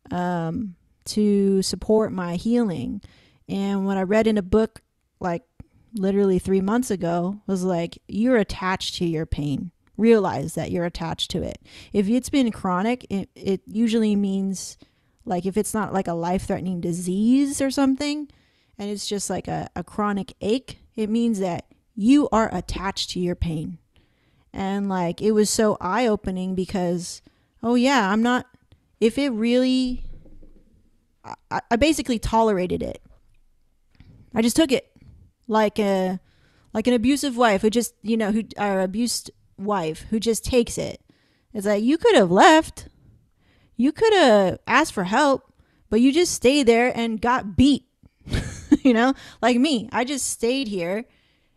to support my healing. And what I read in a book, like literally 3 months ago, was like, you're attached to your pain. Realize that you're attached to it. If it's been chronic, it usually means, like, if it's not like a life-threatening disease or something, and it's just like a chronic ache, it means that you are attached to your pain. And like, it was so eye-opening because, oh yeah, I'm not, if it really, I basically tolerated it. I just took it like an abusive wife who just, or abused wife who just takes it. It's like, you could have left. You could have asked for help, but you just stayed there and got beat. Like me, I just stayed here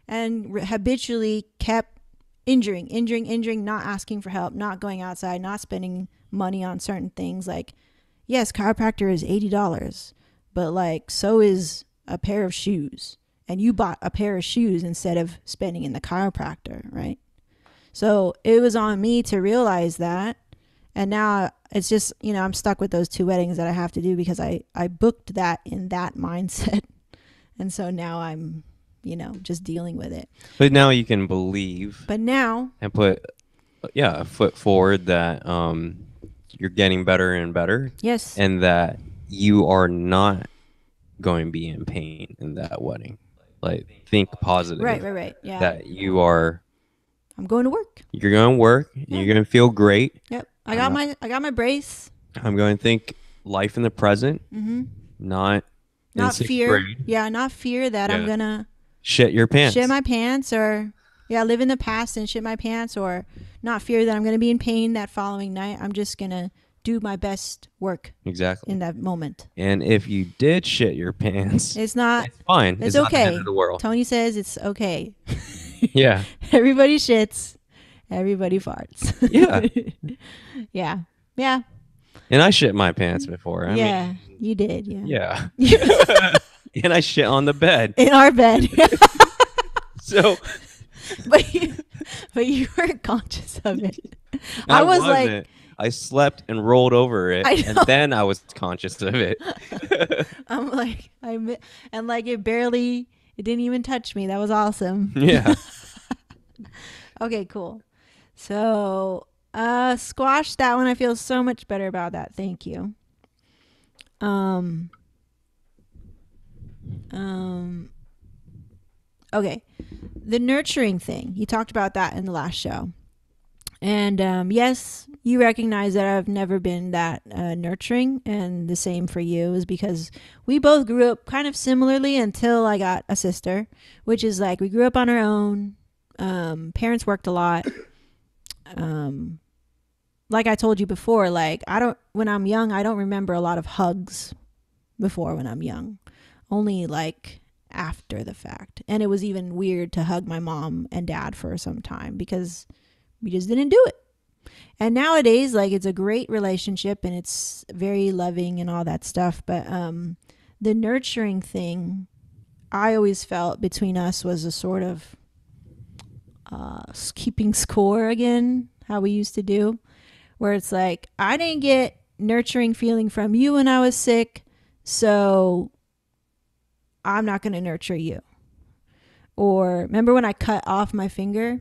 and habitually kept injuring, not asking for help, not going outside, not spending money on certain things. Like, yes, chiropractor is $80, but like, so is a pair of shoes. And you bought a pair of shoes instead of spending in the chiropractor, right? So it was on me to realize that. And now it's just, I'm stuck with those 2 weddings that I have to do because I booked that in that mindset. And so now I'm, just dealing with it. But now you can believe. But now. And put, a foot forward that you're getting better and better. Yes. And that you are not going to be in pain in that wedding. Like, think positive. Right. Yeah. That you are. I'm going to work. You're going to work. Yeah. You're going to feel great. Yep. I got my brace. I'm going to think life in the present. Mm-hmm. Not fear. Grade. Yeah, not fear that I'm going to shit your pants. Shit my pants, or live in the past and shit my pants, or not fear that I'm going to be in pain that following night. I'm just going to do my best work. Exactly. In that moment. And if you did shit your pants, it's fine. It's okay. Not the end of the world. Tony says it's okay. Yeah. Everybody shits. Everybody farts. Yeah. Yeah. And I shit my pants before. I mean, you did. Yeah. And I shit on the bed. In our bed. So. But you weren't conscious of it. I was like. I slept and rolled over it, and then I was conscious of it. I'm like, and like it didn't even touch me. That was awesome. Yeah. Okay, cool. So, squash that one. I feel so much better about that. Thank you. Okay. The nurturing thing. You talked about that in the last show. And yes, you recognize that I've never been that nurturing, and the same for you is because we both grew up kind of similarly until I got a sister, which is like we grew up on our own. Parents worked a lot. Like I told you before, like when I'm young, I don't remember a lot of hugs before when I'm young, only like after the fact. And it was even weird to hug my mom and dad for some time because we just didn't do it. And nowadays, like, it's a great relationship and it's very loving and all that stuff. But the nurturing thing, I always felt between us was a sort of keeping score again, how we used to do, where it's like, I didn't get nurturing feeling from you when I was sick, so I'm not going to nurture you. Or remember when I cut off my finger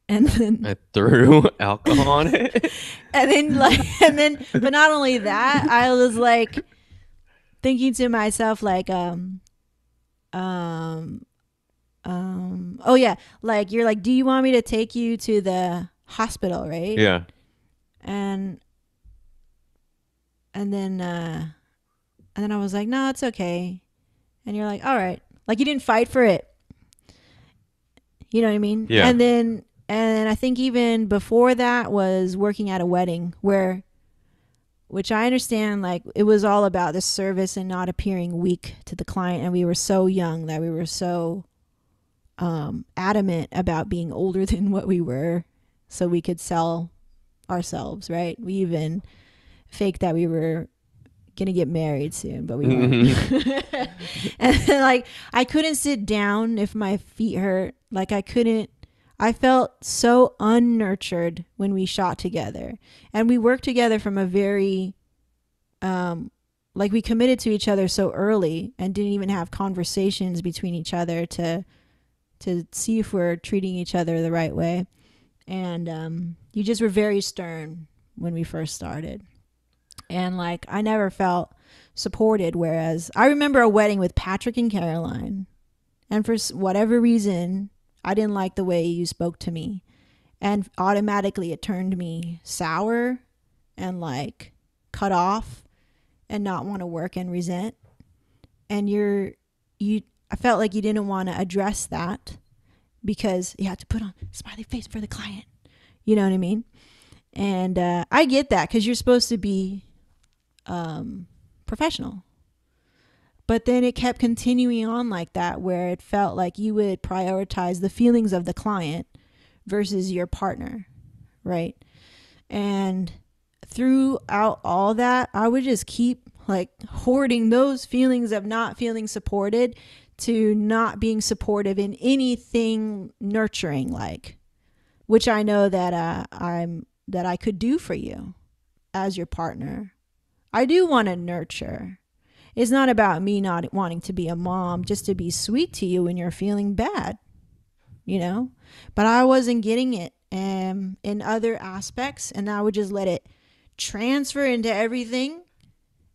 and then I threw alcohol on it. but not only that, I was like thinking to myself like um oh yeah, like you're like, do you want me to take you to the hospital, right? Yeah. And and then I was like, no, it's okay. And you're like, all right. Like you didn't fight for it. You know what I mean? Yeah. And I think even before that was working at a wedding which I understand, like it was all about the service and not appearing weak to the client. And we were so young that we were so adamant about being older than what we were so we could sell ourselves, right? We even faked that we were gonna get married soon, but we weren't. And like I couldn't sit down if my feet hurt. Like I felt so unnurtured when we shot together. And we worked together from a very like we committed to each other so early and didn't even have conversations between each other to see if we're treating each other the right way. And you just were very stern when we first started. And like I never felt supported, whereas I remember a wedding with Patrick and Caroline, and for whatever reason I didn't like the way you spoke to me, and automatically it turned me sour and like cut off and not want to work and resent. And I felt like you didn't want to address that because you had to put on a smiley face for the client, you know what I mean? And I get that because you're supposed to be professional. But then it kept continuing on like that, where it felt like you would prioritize the feelings of the client versus your partner, right? And throughout all that, I would just keep like hoarding those feelings of not feeling supported to not being supportive in anything nurturing, like, which I know that that I could do for you as your partner. I do want to nurture. It's not about me not wanting to be a mom just to be sweet to you when you're feeling bad, you know? But I wasn't getting it in other aspects, and I would just let it transfer into everything.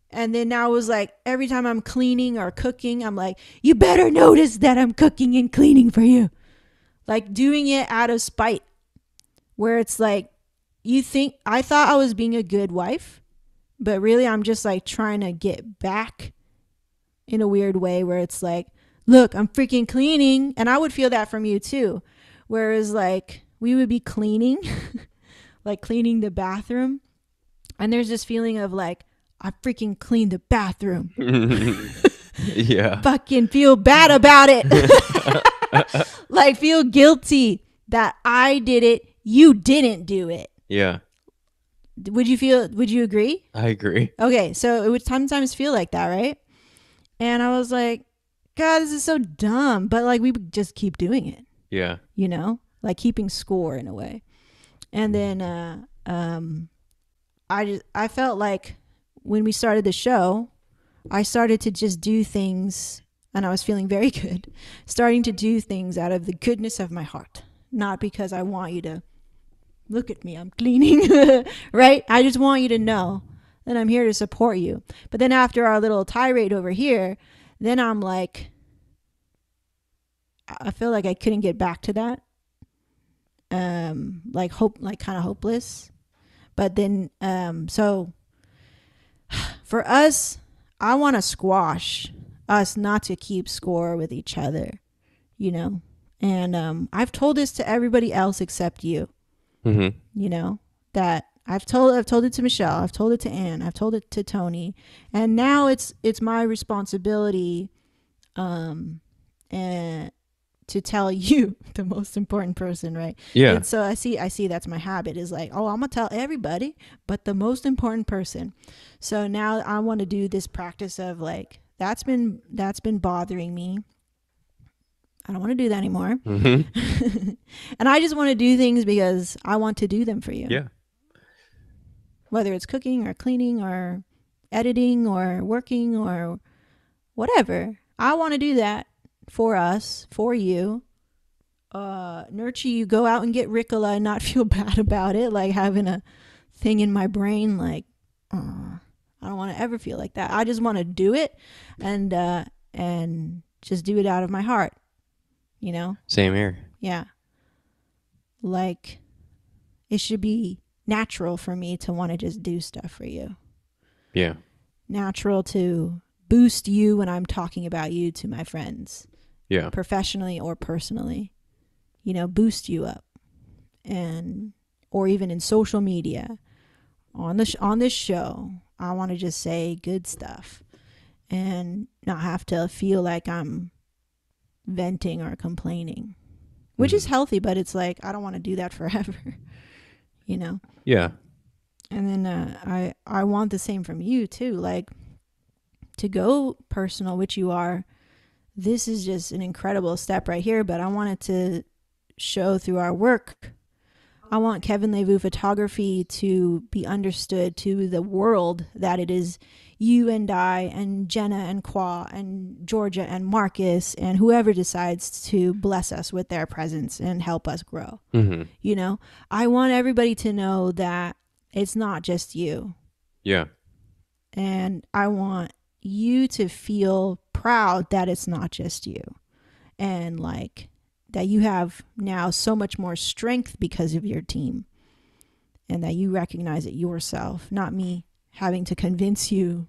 And then now it was like every time I'm cleaning or cooking, I'm like, you better notice that I'm cooking and cleaning for you. Like doing it out of spite, where it's like, I thought I was being a good wife, but really I'm just like trying to get back in a weird way, where it's like, look, I'm freaking cleaning. And I would feel that from you too. Whereas like we would be cleaning, like cleaning the bathroom. And there's this feeling of like, I freaking cleaned the bathroom. Yeah. Fucking feel bad about it. Like feel guilty that I did it. You didn't do it. Yeah. Would you agree? I agree. Okay. So it would sometimes feel like that, right? And I was like, God, this is so dumb. But like we would just keep doing it. Yeah. You know, like keeping score in a way. And then I felt like when we started the show, I started to just do things, and I was feeling very good, starting to do things out of the goodness of my heart, not because I want you to look at me, I'm cleaning, right? I just want you to know that I'm here to support you. But then after our little tirade over here, then I'm like, I feel like I couldn't get back to that. Like kind of hopeless. But then, so for us, I want to squash us not to keep score with each other, you know? And I've told this to everybody else except you, Mm-hmm. you know, that I've told it to Michelle, I've told it to Anne, I've told it to Tony, and now it's my responsibility, and to tell you, the most important person, right? Yeah. And so I see that's my habit, is like, oh, I'm gonna tell everybody but the most important person. So now I want to do this practice of like, that's been bothering me, I don't want to do that anymore. Mm-hmm. And I just want to do things because I want to do them for you. Yeah. Whether it's cooking or cleaning or editing or working or whatever, I want to do that for us, for you, nurture you, go out and get Ricola and not feel bad about it, like having a thing in my brain like, I don't want to ever feel like that. I just want to do it and just do it out of my heart, you know? Same here. Yeah. Like, it should be natural for me to want to just do stuff for you. Yeah. Natural to boost you when I'm talking about you to my friends. Yeah. Professionally or personally. You know, boost you up. And or even in social media. On this show, I want to just say good stuff and not have to feel like I'm venting or complaining, which is healthy, but it's like I don't want to do that forever, you know. Yeah. And then I want the same from you too, like to go personal, which you are. This is just an incredible step right here, but I want it to show through our work. I want Kevin Le Vu photography to be understood to the world that it is you and I and Jenna and Qua and Georgia and Marcus and whoever decides to bless us with their presence and help us grow. Mm-hmm. You know, I want everybody to know that it's not just you. Yeah. And I want you to feel proud that it's not just you. And like, that you have now so much more strength because of your team, and that you recognize it yourself, not me having to convince you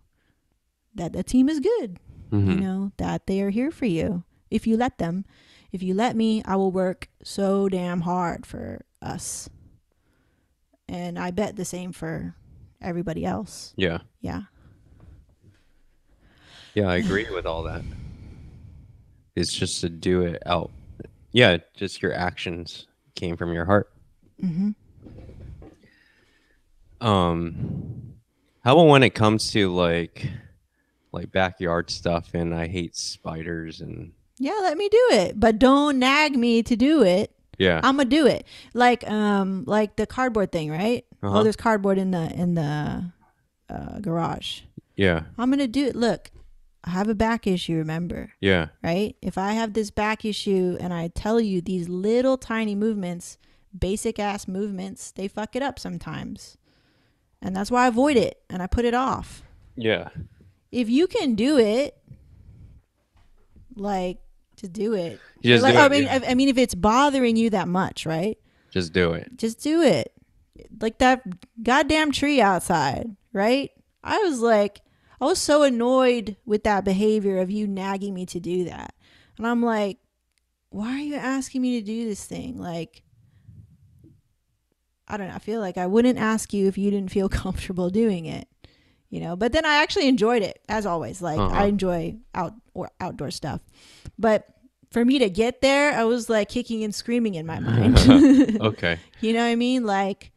that the team is good. You know, that they are here for you if you let them. If you let me, I will work so damn hard for us, and I bet the same for everybody else. Yeah. Yeah, I agree with all that. It's just to do it out. Yeah, just your actions came from your heart. How about when it comes to like backyard stuff, and I hate spiders and yeah, let me do it, but don't nag me to do it. yeah. I'm gonna do it. Like the cardboard thing, right? Oh, there's cardboard in the garage. Yeah. I'm gonna do it. Look, I have a back issue, remember? Yeah. Right? If I have this back issue and I tell you these little tiny movements, basic ass movements, they fuck it up sometimes. And that's why I avoid it and I put it off. Yeah. If you can do it, like, just do it. Just like, do it, I mean, yeah. I mean, if it's bothering you that much, right? Just do it. Just do it. Like that goddamn tree outside, right? I was so annoyed with that behavior of you nagging me to do that. And I'm like, why are you asking me to do this thing? Like, I don't know. I feel like I wouldn't ask you if you didn't feel comfortable doing it, you know? But then I actually enjoyed it, as always. Like, I enjoy outdoor stuff. But for me to get there, I was like kicking and screaming in my mind. Okay. You know what I mean? Like,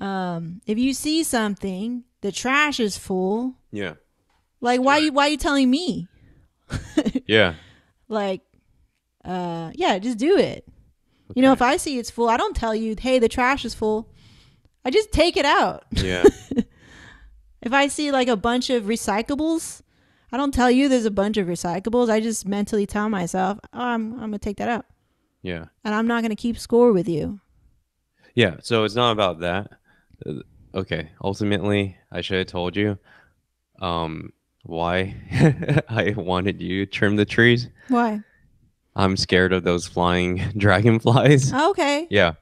if you see something, the trash is full. Yeah. Like, why you telling me? Yeah. Like, yeah, just do it. Okay. You know, if I see it's full, I don't tell you, hey, the trash is full. I just take it out. Yeah. If I see like a bunch of recyclables, I don't tell you there's a bunch of recyclables. I just mentally tell myself, oh, I'm going to take that out. Yeah. And I'm not going to keep score with you. Yeah. So it's not about that. Okay. Ultimately, I should have told you why I wanted you to trim the trees. Why? I'm scared of those flying dragonflies. Okay. Yeah.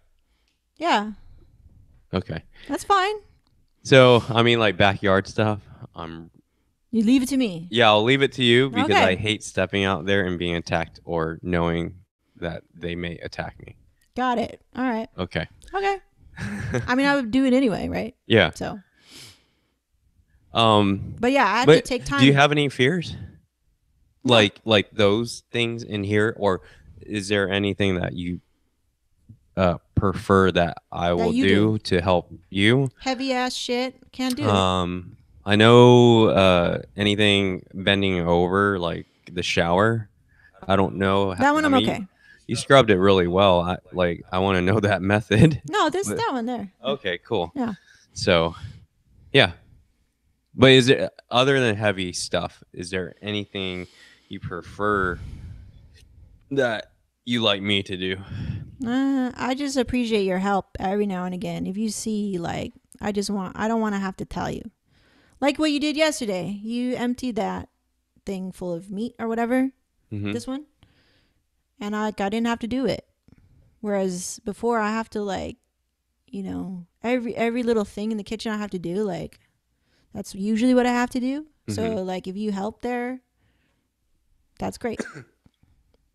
Yeah. Okay. That's fine. So, I mean, like backyard stuff, You leave it to me. yeah, I'll leave it to you because Okay. I hate stepping out there and being attacked or knowing that they may attack me. Got it. All right. Okay. Okay. I mean, I would do it anyway, right? Yeah. So. But yeah, I had to take time. Do you have any fears? No. Like those things in here, or is there anything that you prefer that I will do to help you? Heavy ass shit, can't do it. I know anything bending over, like the shower. I don't know. That one I'm okay. You scrubbed it really well. I want to know that method. No, that one there. Okay, cool. Yeah. So, yeah. But is it, other than heavy stuff, is there anything you prefer that you like me to do? I just appreciate your help every now and again. If you see, like, I don't want to have to tell you. Like what you did yesterday. You emptied that thing full of meat or whatever, Mm-hmm. this one, and I didn't have to do it. Whereas before, I have to, like, every little thing in the kitchen I have to do. Like, that's usually what I have to do. So, Mm-hmm. like, if you help there, that's great.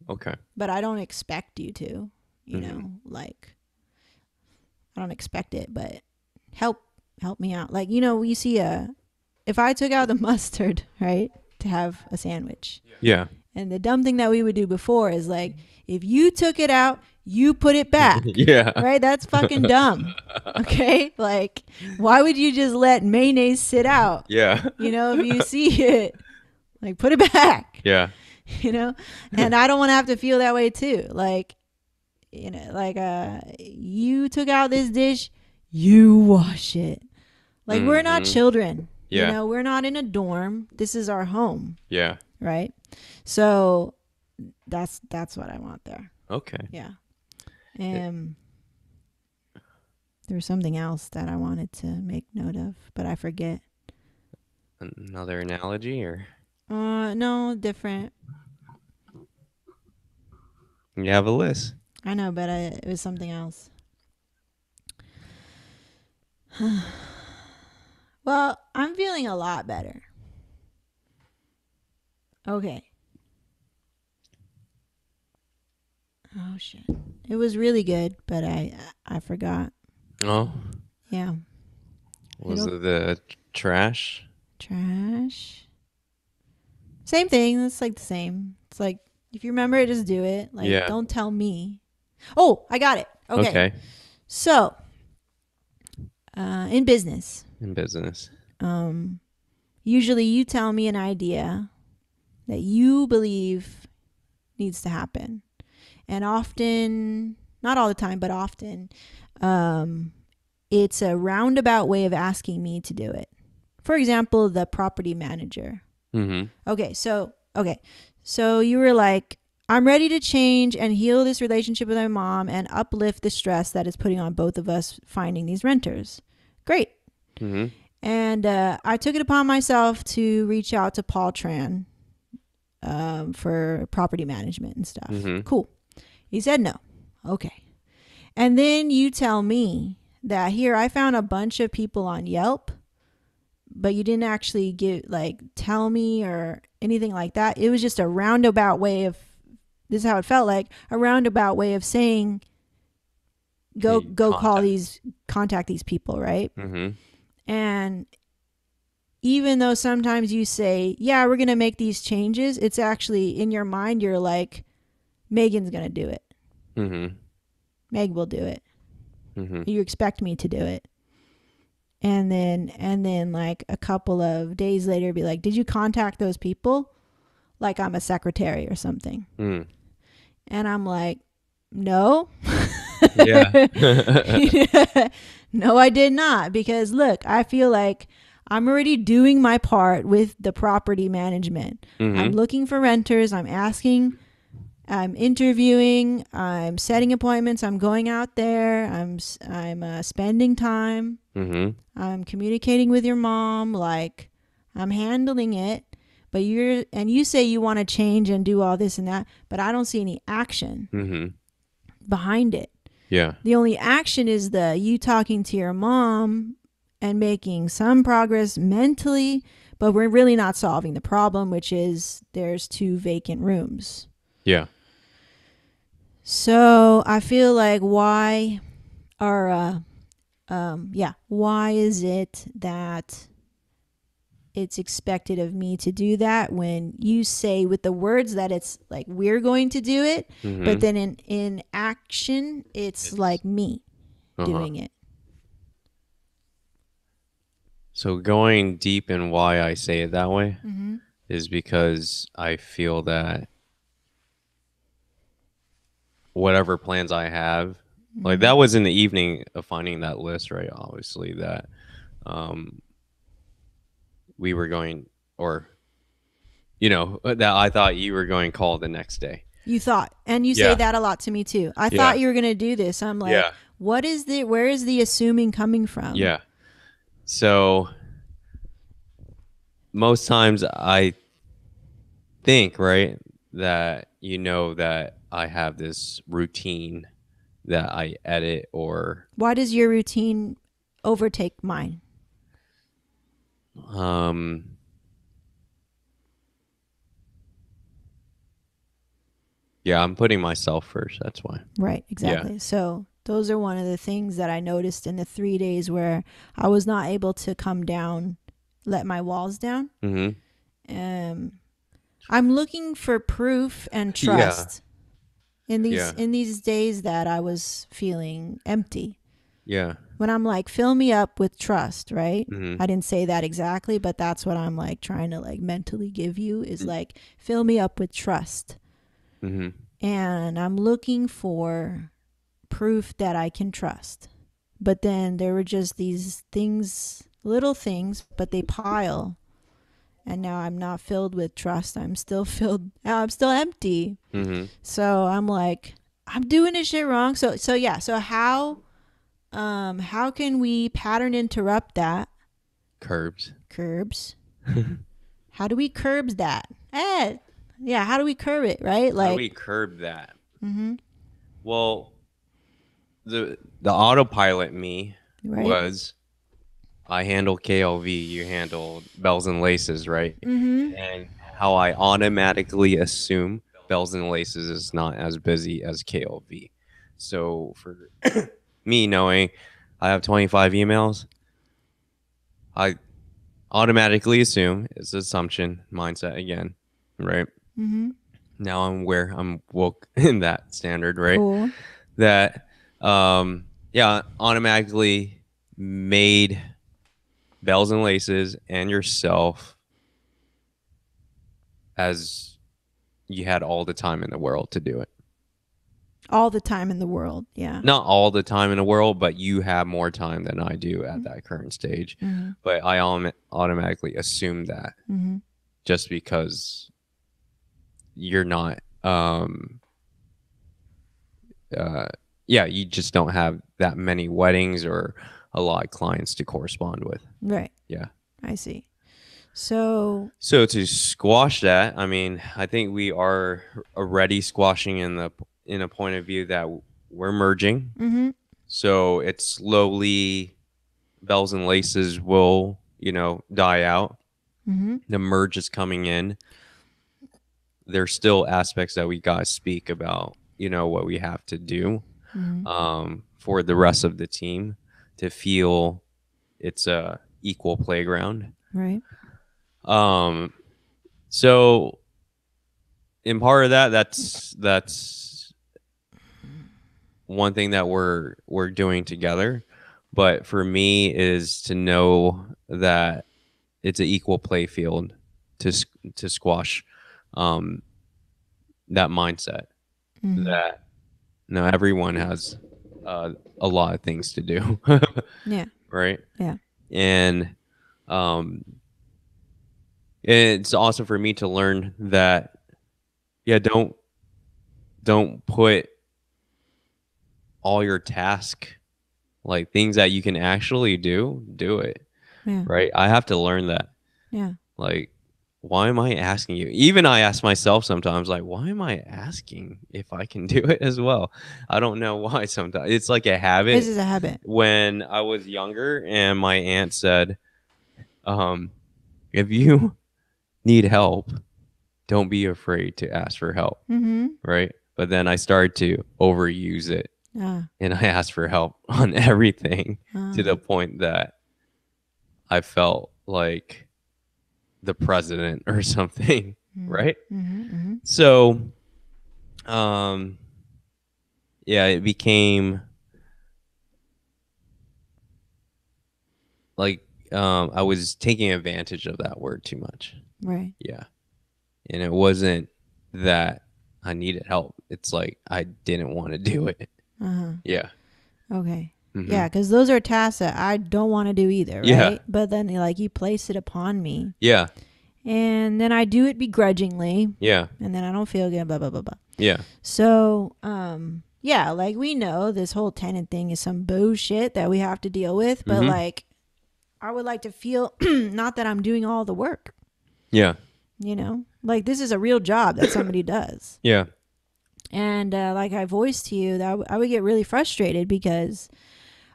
Okay. But I don't expect you to, Mm-hmm. like, I don't expect it, but help me out. Like, you see if I took out the mustard, right, to have a sandwich. Yeah. And the dumb thing that we would do before is, like, if you took it out, you put it back. Yeah. Right? That's fucking dumb. Okay? Like, why would you just let mayonnaise sit out? Yeah. If you see it, like, put it back. Yeah. And I don't want to have to feel that way too. Like, like, you took out this dish, you wash it. Like, we're not Mm-hmm. children. Yeah. We're not in a dorm. This is our home. Yeah. Right? So that's what I want there. Okay. Yeah. There was something else that I wanted to make note of, but I forget. Another analogy, or No, different. you have a list? I know, but it was something else. Well, I'm feeling a lot better. Okay. Oh shit. It was really good, but I forgot. Oh, Yeah. was it the trash? Trash. Same thing. It's like the same. It's like, if you remember it, just do it. Like, Yeah. don't tell me. Oh, I got it. Okay. Okay. So, in business, In business. usually you tell me an idea that you believe needs to happen. And often, not all the time, but often, it's a roundabout way of asking me to do it. For example, the property manager. Mm-hmm. Okay, so you were like, I'm ready to change and heal this relationship with my mom and uplift the stress that is putting on both of us finding these renters. Great. Mm-hmm. And I took it upon myself to reach out to Paul Tran for property management and stuff. Mm-hmm. Cool. He said no. Okay. And then you tell me that, here, I found a bunch of people on Yelp, but you didn't actually tell me or anything like that. It was just a roundabout way of, this is how it felt like, a roundabout way of saying, go contact these people, right? Mm-hmm. And even though sometimes you say, yeah, we're going to make these changes, it's actually, in your mind, you're like, Megan's going to do it. Mm-hmm. Meg will do it. Mm-hmm. You expect me to do it. And then like a couple of days later, be like, did you contact those people? Like I'm a secretary or something. Mm. And I'm like, no. Yeah. No, I did not. Because look, I feel like I'm already doing my part with the property management. Mm-hmm. I'm looking for renters. I'm asking. I'm interviewing. I'm setting appointments. I'm going out there. I'm spending time. Mm-hmm. I'm communicating with your mom. Like, I'm handling it. But you say you want to change and do all this and that, but I don't see any action Mm-hmm. behind it. Yeah. The only action is you talking to your mom and making some progress mentally, but we're really not solving the problem, which is there's 2 vacant rooms. Yeah. So I feel like why is it that it's expected of me to do that when you say with the words that it's like we're going to do it, Mm-hmm. but then in action it's like me doing it. So going deep in why I say it that way Mm-hmm. is because I feel that whatever plans I have, like that was in the evening of finding that list, right? Obviously that we were going, or that I thought you were going to call the next day. You thought, and you say Yeah. that a lot to me too. I Yeah. thought you were going to do this. I'm like, Yeah. where is the assuming coming from? Yeah. So most times I think, right, that that I have this routine that I edit or Why does your routine overtake mine? um yeah, I'm putting myself first. That's why. Right, Yeah. exactly. So those are one of the things that I noticed in the 3 days where I was not able to come down, let my walls down. Mhm. Um, I'm looking for proof and Yeah. trust in Yeah. these days that I was feeling empty. Yeah. When I'm like, fill me up with trust, right? Mhm. I didn't say that exactly, but that's what I'm like trying to like mentally give you is like, fill me up with trust. Mhm. And I'm looking for proof that I can trust. But then there were just these things, little things, but they pile. And now I'm not filled with trust. I'm still filled, I'm still empty. Mhm. So I'm like, I'm doing this shit wrong. So yeah. So how can we pattern interrupt that? Curbs. Curbs. How do we curb that? Yeah. How do we curb it? Right? How do Like, we curb that? mm-hmm. Well, the autopilot me Right? was I handle KLV, you handle bells and laces, right? Mm-hmm. And how I automatically assume bells and laces is not as busy as KLV. So for me knowing I have 25 emails, I automatically assume it's assumption mindset again, right? Mm-hmm. Now I'm woke in that standard, right? Cool. That yeah, automatically made bells and laces and yourself as you had all the time in the world to do it. All the time in the world. Yeah. Not all the time in the world, but you have more time than I do at that current stage. Mm-hmm. But I automatically assume that Mm-hmm. just because you're not, uh, yeah, you just don't have that many weddings or a lot of clients to correspond with. Right. Yeah. I see. So, So to squash that, I mean, I think we are already squashing in a point of view that we're merging. mm-hmm. So it's slowly bells and laces will, die out. Mm-hmm. The merge is coming in. There's still aspects that we got to speak about, what we have to do Mm-hmm. for the rest of the team to feel it's a equal playground. Right. Um, so in part of that, that's one thing that we're doing together. But for me is to know that it's an equal play field to squash um, that mindset Mm-hmm. that everyone has a lot of things to do, Yeah. right? Yeah. And um, it's also for me to learn that yeah, don't put all your task like things that you can actually do it, Yeah. right? I have to learn that. Yeah. Like, why am I asking you? Even I ask myself sometimes, like, why am I asking if I can do it as well? I don't know why sometimes. It's like a This habit. is a habit. When I was younger and my aunt said, um, if you need help, don't be afraid to ask for help, Mm-hmm. right? But then I started to overuse it Ah. and I asked for help on everything to the Ah. point that I felt like the president or something, Mm-hmm. right? Mm-hmm. So, um, yeah, it became like I was taking advantage of that word too much. Right. Yeah, and it wasn't that I needed help. It's like I didn't want to do it. Uh-huh. Yeah. Okay. Hmm. Yeah, because those are tasks that I don't want to do either, Yeah. right? But then, like, you place it upon me, Yeah. And then I do it begrudgingly. Yeah. And then I don't feel good, blah, blah, blah, blah. Yeah. So, yeah, like we know this whole tenant thing is some bullshit that we have to deal with. But like, I would like to feel not that I'm doing all the work. Yeah. You know, like this is a real job that somebody does. Yeah. And like I voiced to you, that I would get really frustrated because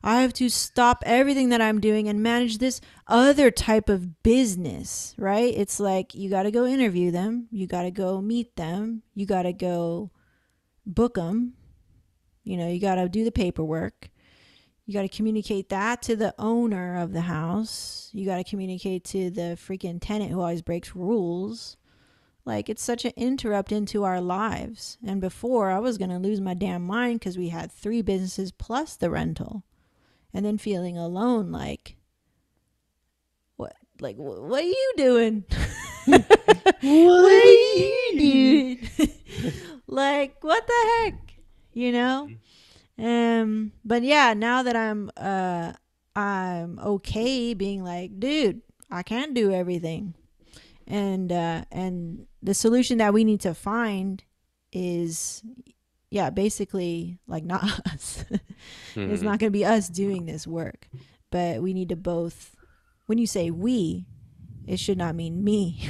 I have to stop everything that I'm doing and manage this other type of business, right? It's like you got to go interview them. You got to go meet them. You got to go book them. You know, you got to do the paperwork. You got to communicate that to the owner of the house. You got to communicate to the freaking tenant who always breaks rules. Like, it's such an interrupt into our lives. And before, I was going to lose my damn mind because we had 3 businesses plus the rental. And then feeling alone, like, what are you doing? What are you doing? Like, what the heck? You know? But yeah, now that I'm okay being like, dude, I can't do everything. And the solution that we need to find is, yeah, basically like not us. It's not going to be us doing this work, but we need to both. When you say we, it should not mean me.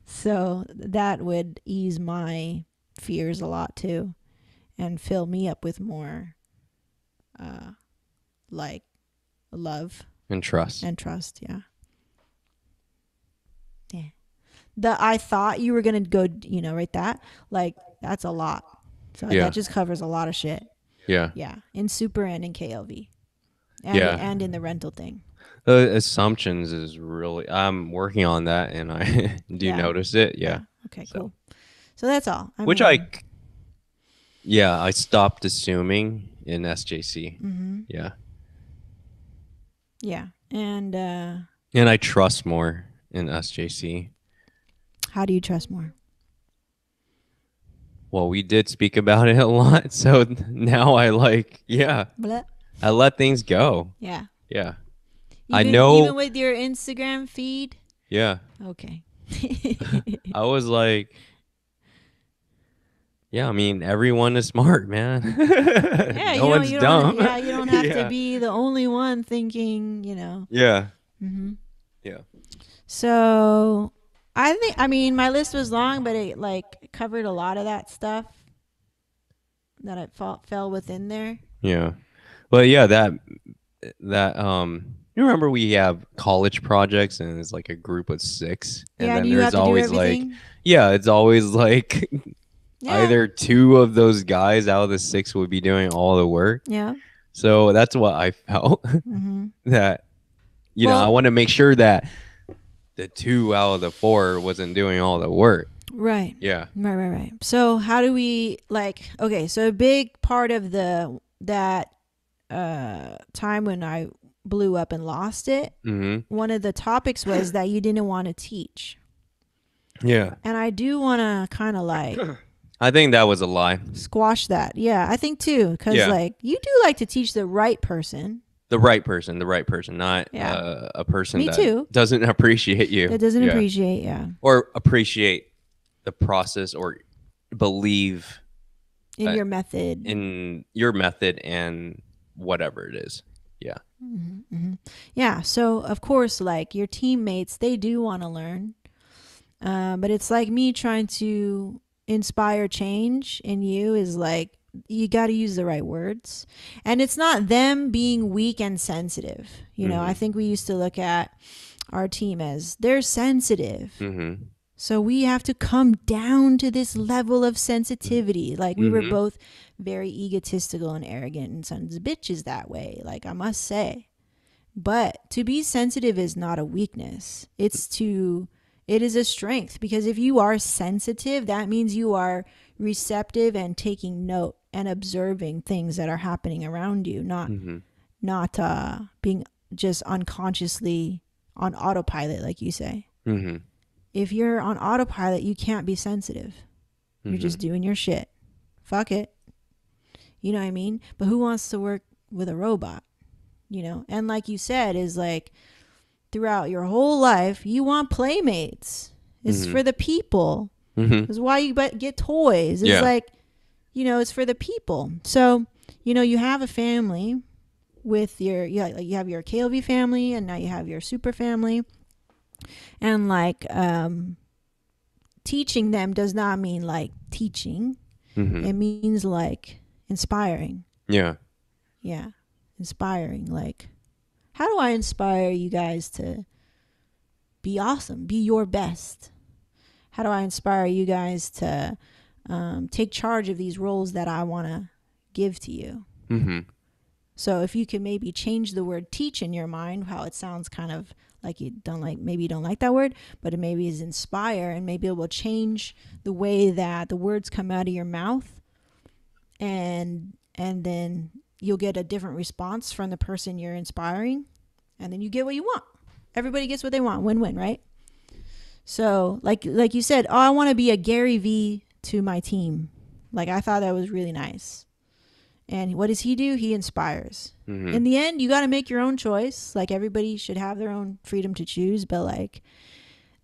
So that would ease my fears a lot too, and fill me up with more, like love And trust. Yeah. Yeah. I thought you were going to go, you know, right? Like, that's a lot. So that just covers a lot of shit. Yeah. Yeah. In super and in KLV. And in the rental thing. The assumptions is really, I'm working on that, and I do notice it. Yeah. Okay, cool. So that's all. I stopped assuming in SJC. Yeah. Yeah. And I trust more in SJC. How do you trust more? Well, we did speak about it a lot, so now I I let things go. Yeah. Yeah. I know. Even with your Instagram feed? Yeah. Okay. I was like, yeah, I mean, everyone is smart, man. Yeah, no one's dumb. Yeah, you don't have to be the only one thinking, you know. Yeah. Yeah. So I mean, my list was long, but it like covered a lot of that stuff that it fell within there. Yeah. Well, yeah, that you remember we have college projects and it's like a group of 6, and then there's always like, it's always like either 2 of those guys out of the 6 would be doing all the work. Yeah. So that's what I felt. That you know, I want to make sure that the 2 out of the 4 wasn't doing all the work. Right. Yeah. Right. So how do we okay, so a big part of that time when I blew up and lost it, one of the topics was that you didn't want to teach. Yeah. And I do want to kind of like I think that was a lie. Squash that. Yeah, I think too, because like you do like to teach the right person. The right person, not a person that doesn't appreciate you. That doesn't appreciate, or appreciate the process or believe in your method. In your method and whatever it is. Yeah. Yeah. So of course, like your teammates, they do want to learn, but it's like me trying to inspire change in you is like, you got to use the right words, and it's not them being weak and sensitive. You know, I think we used to look at our team as they're sensitive. So we have to come down to this level of sensitivity. Like we were both very egotistical and arrogant and sons of bitches that way. Like I must say, but to be sensitive is not a weakness. It is a strength, because if you are sensitive, that means you are receptive and taking note and observing things that are happening around you, not being just unconsciously on autopilot, like you say. If you're on autopilot, you can't be sensitive. You're just doing your shit. Fuck it. You know what I mean? But who wants to work with a robot? You know? And like you said, is like throughout your whole life, you want playmates. It's Mm-hmm. for the people. Mm-hmm. It's why you get toys. It's Yeah. like, it's for the people. So, you have a family with you have your KLV family, and now you have your super family. And like, teaching them does not mean like teaching. Mm-hmm. It means like inspiring. Yeah. Yeah. Inspiring. Like, how do I inspire you guys to be awesome, be your best? How do I inspire you guys to take charge of these roles that I want to give to you? Mm-hmm. So if you could maybe change the word teach in your mind, how it sounds kind of like maybe you don't like that word, but it maybe is inspire, and maybe it will change the way that the words come out of your mouth, and then you'll get a different response from the person you're inspiring, and then you get what you want. Everybody gets what they want. Win-win, right? So like you said, oh, I want to be a Gary V to my team. Like, I thought that was really nice. And what does he do? He inspires. Mm-hmm. In the end, you got to make your own choice. Like, everybody should have their own freedom to choose, but like,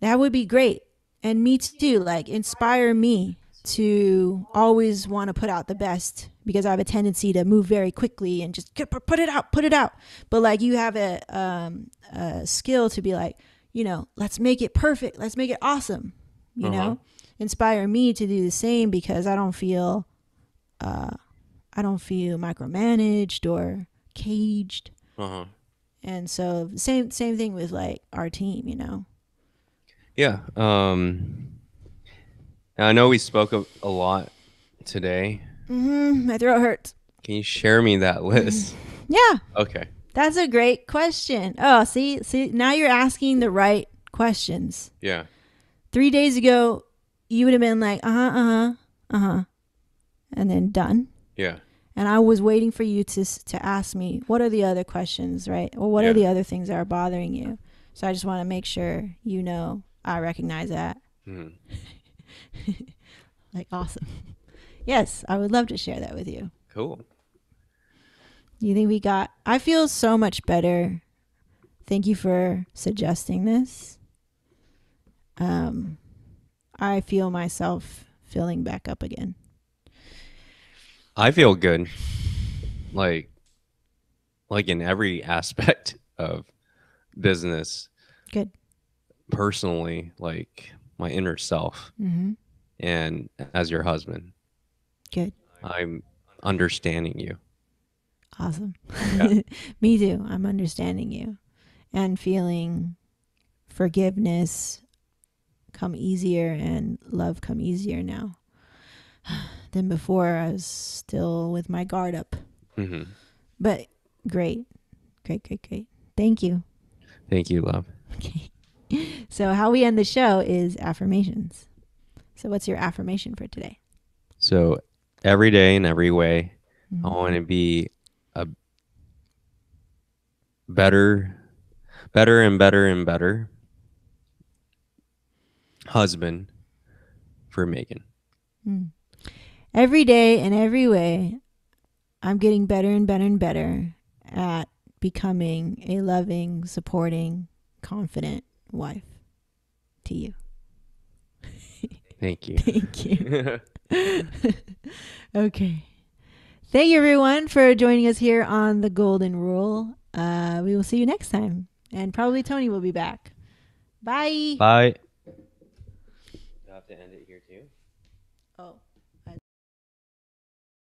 that would be great. And me too. Like, inspire me to always want to put out the best, because I have a tendency to move very quickly and just put it out. But like, you have a skill to be like, let's make it perfect. Let's make it awesome. Inspire me to do the same, because I don't feel micromanaged or caged. Uh-huh. And so same thing with like our team, Yeah. I know we spoke a lot today. My throat hurts. Can you share me that list? Yeah. Okay. That's a great question. Oh, see, now you're asking the right questions. Yeah. 3 days ago, you would have been like, and then done. Yeah. And I was waiting for you to ask me, what are the other questions, right? Or what are the other things that are bothering you? So I just want to make sure I recognize that. Mm-hmm. Like, awesome. Yes, I would love to share that with you. Cool. You think I feel so much better. Thank you for suggesting this. I feel myself filling back up again. I feel good. Like in every aspect of business. Good. Personally, like my inner self. Mm-hmm. And as your husband. Good. I'm understanding you. Awesome. Yeah. Me too. I'm understanding you and feeling forgiveness come easier and love come easier now than before. I was still with my guard up. Mm-hmm. But great. Thank you. Thank you, love. Okay. So how we end the show is affirmations. So what's your affirmation for today? So every day in every way, Mm-hmm. I want to be a better and better husband for Megan. Every day in every way, I'm getting better and better and better at becoming a loving, supporting, confident wife to you. Thank you. Thank you. Okay. Thank you, everyone, for joining us here on The Golden Rule. We will see you next time. And probably Tony will be back. Bye. Bye.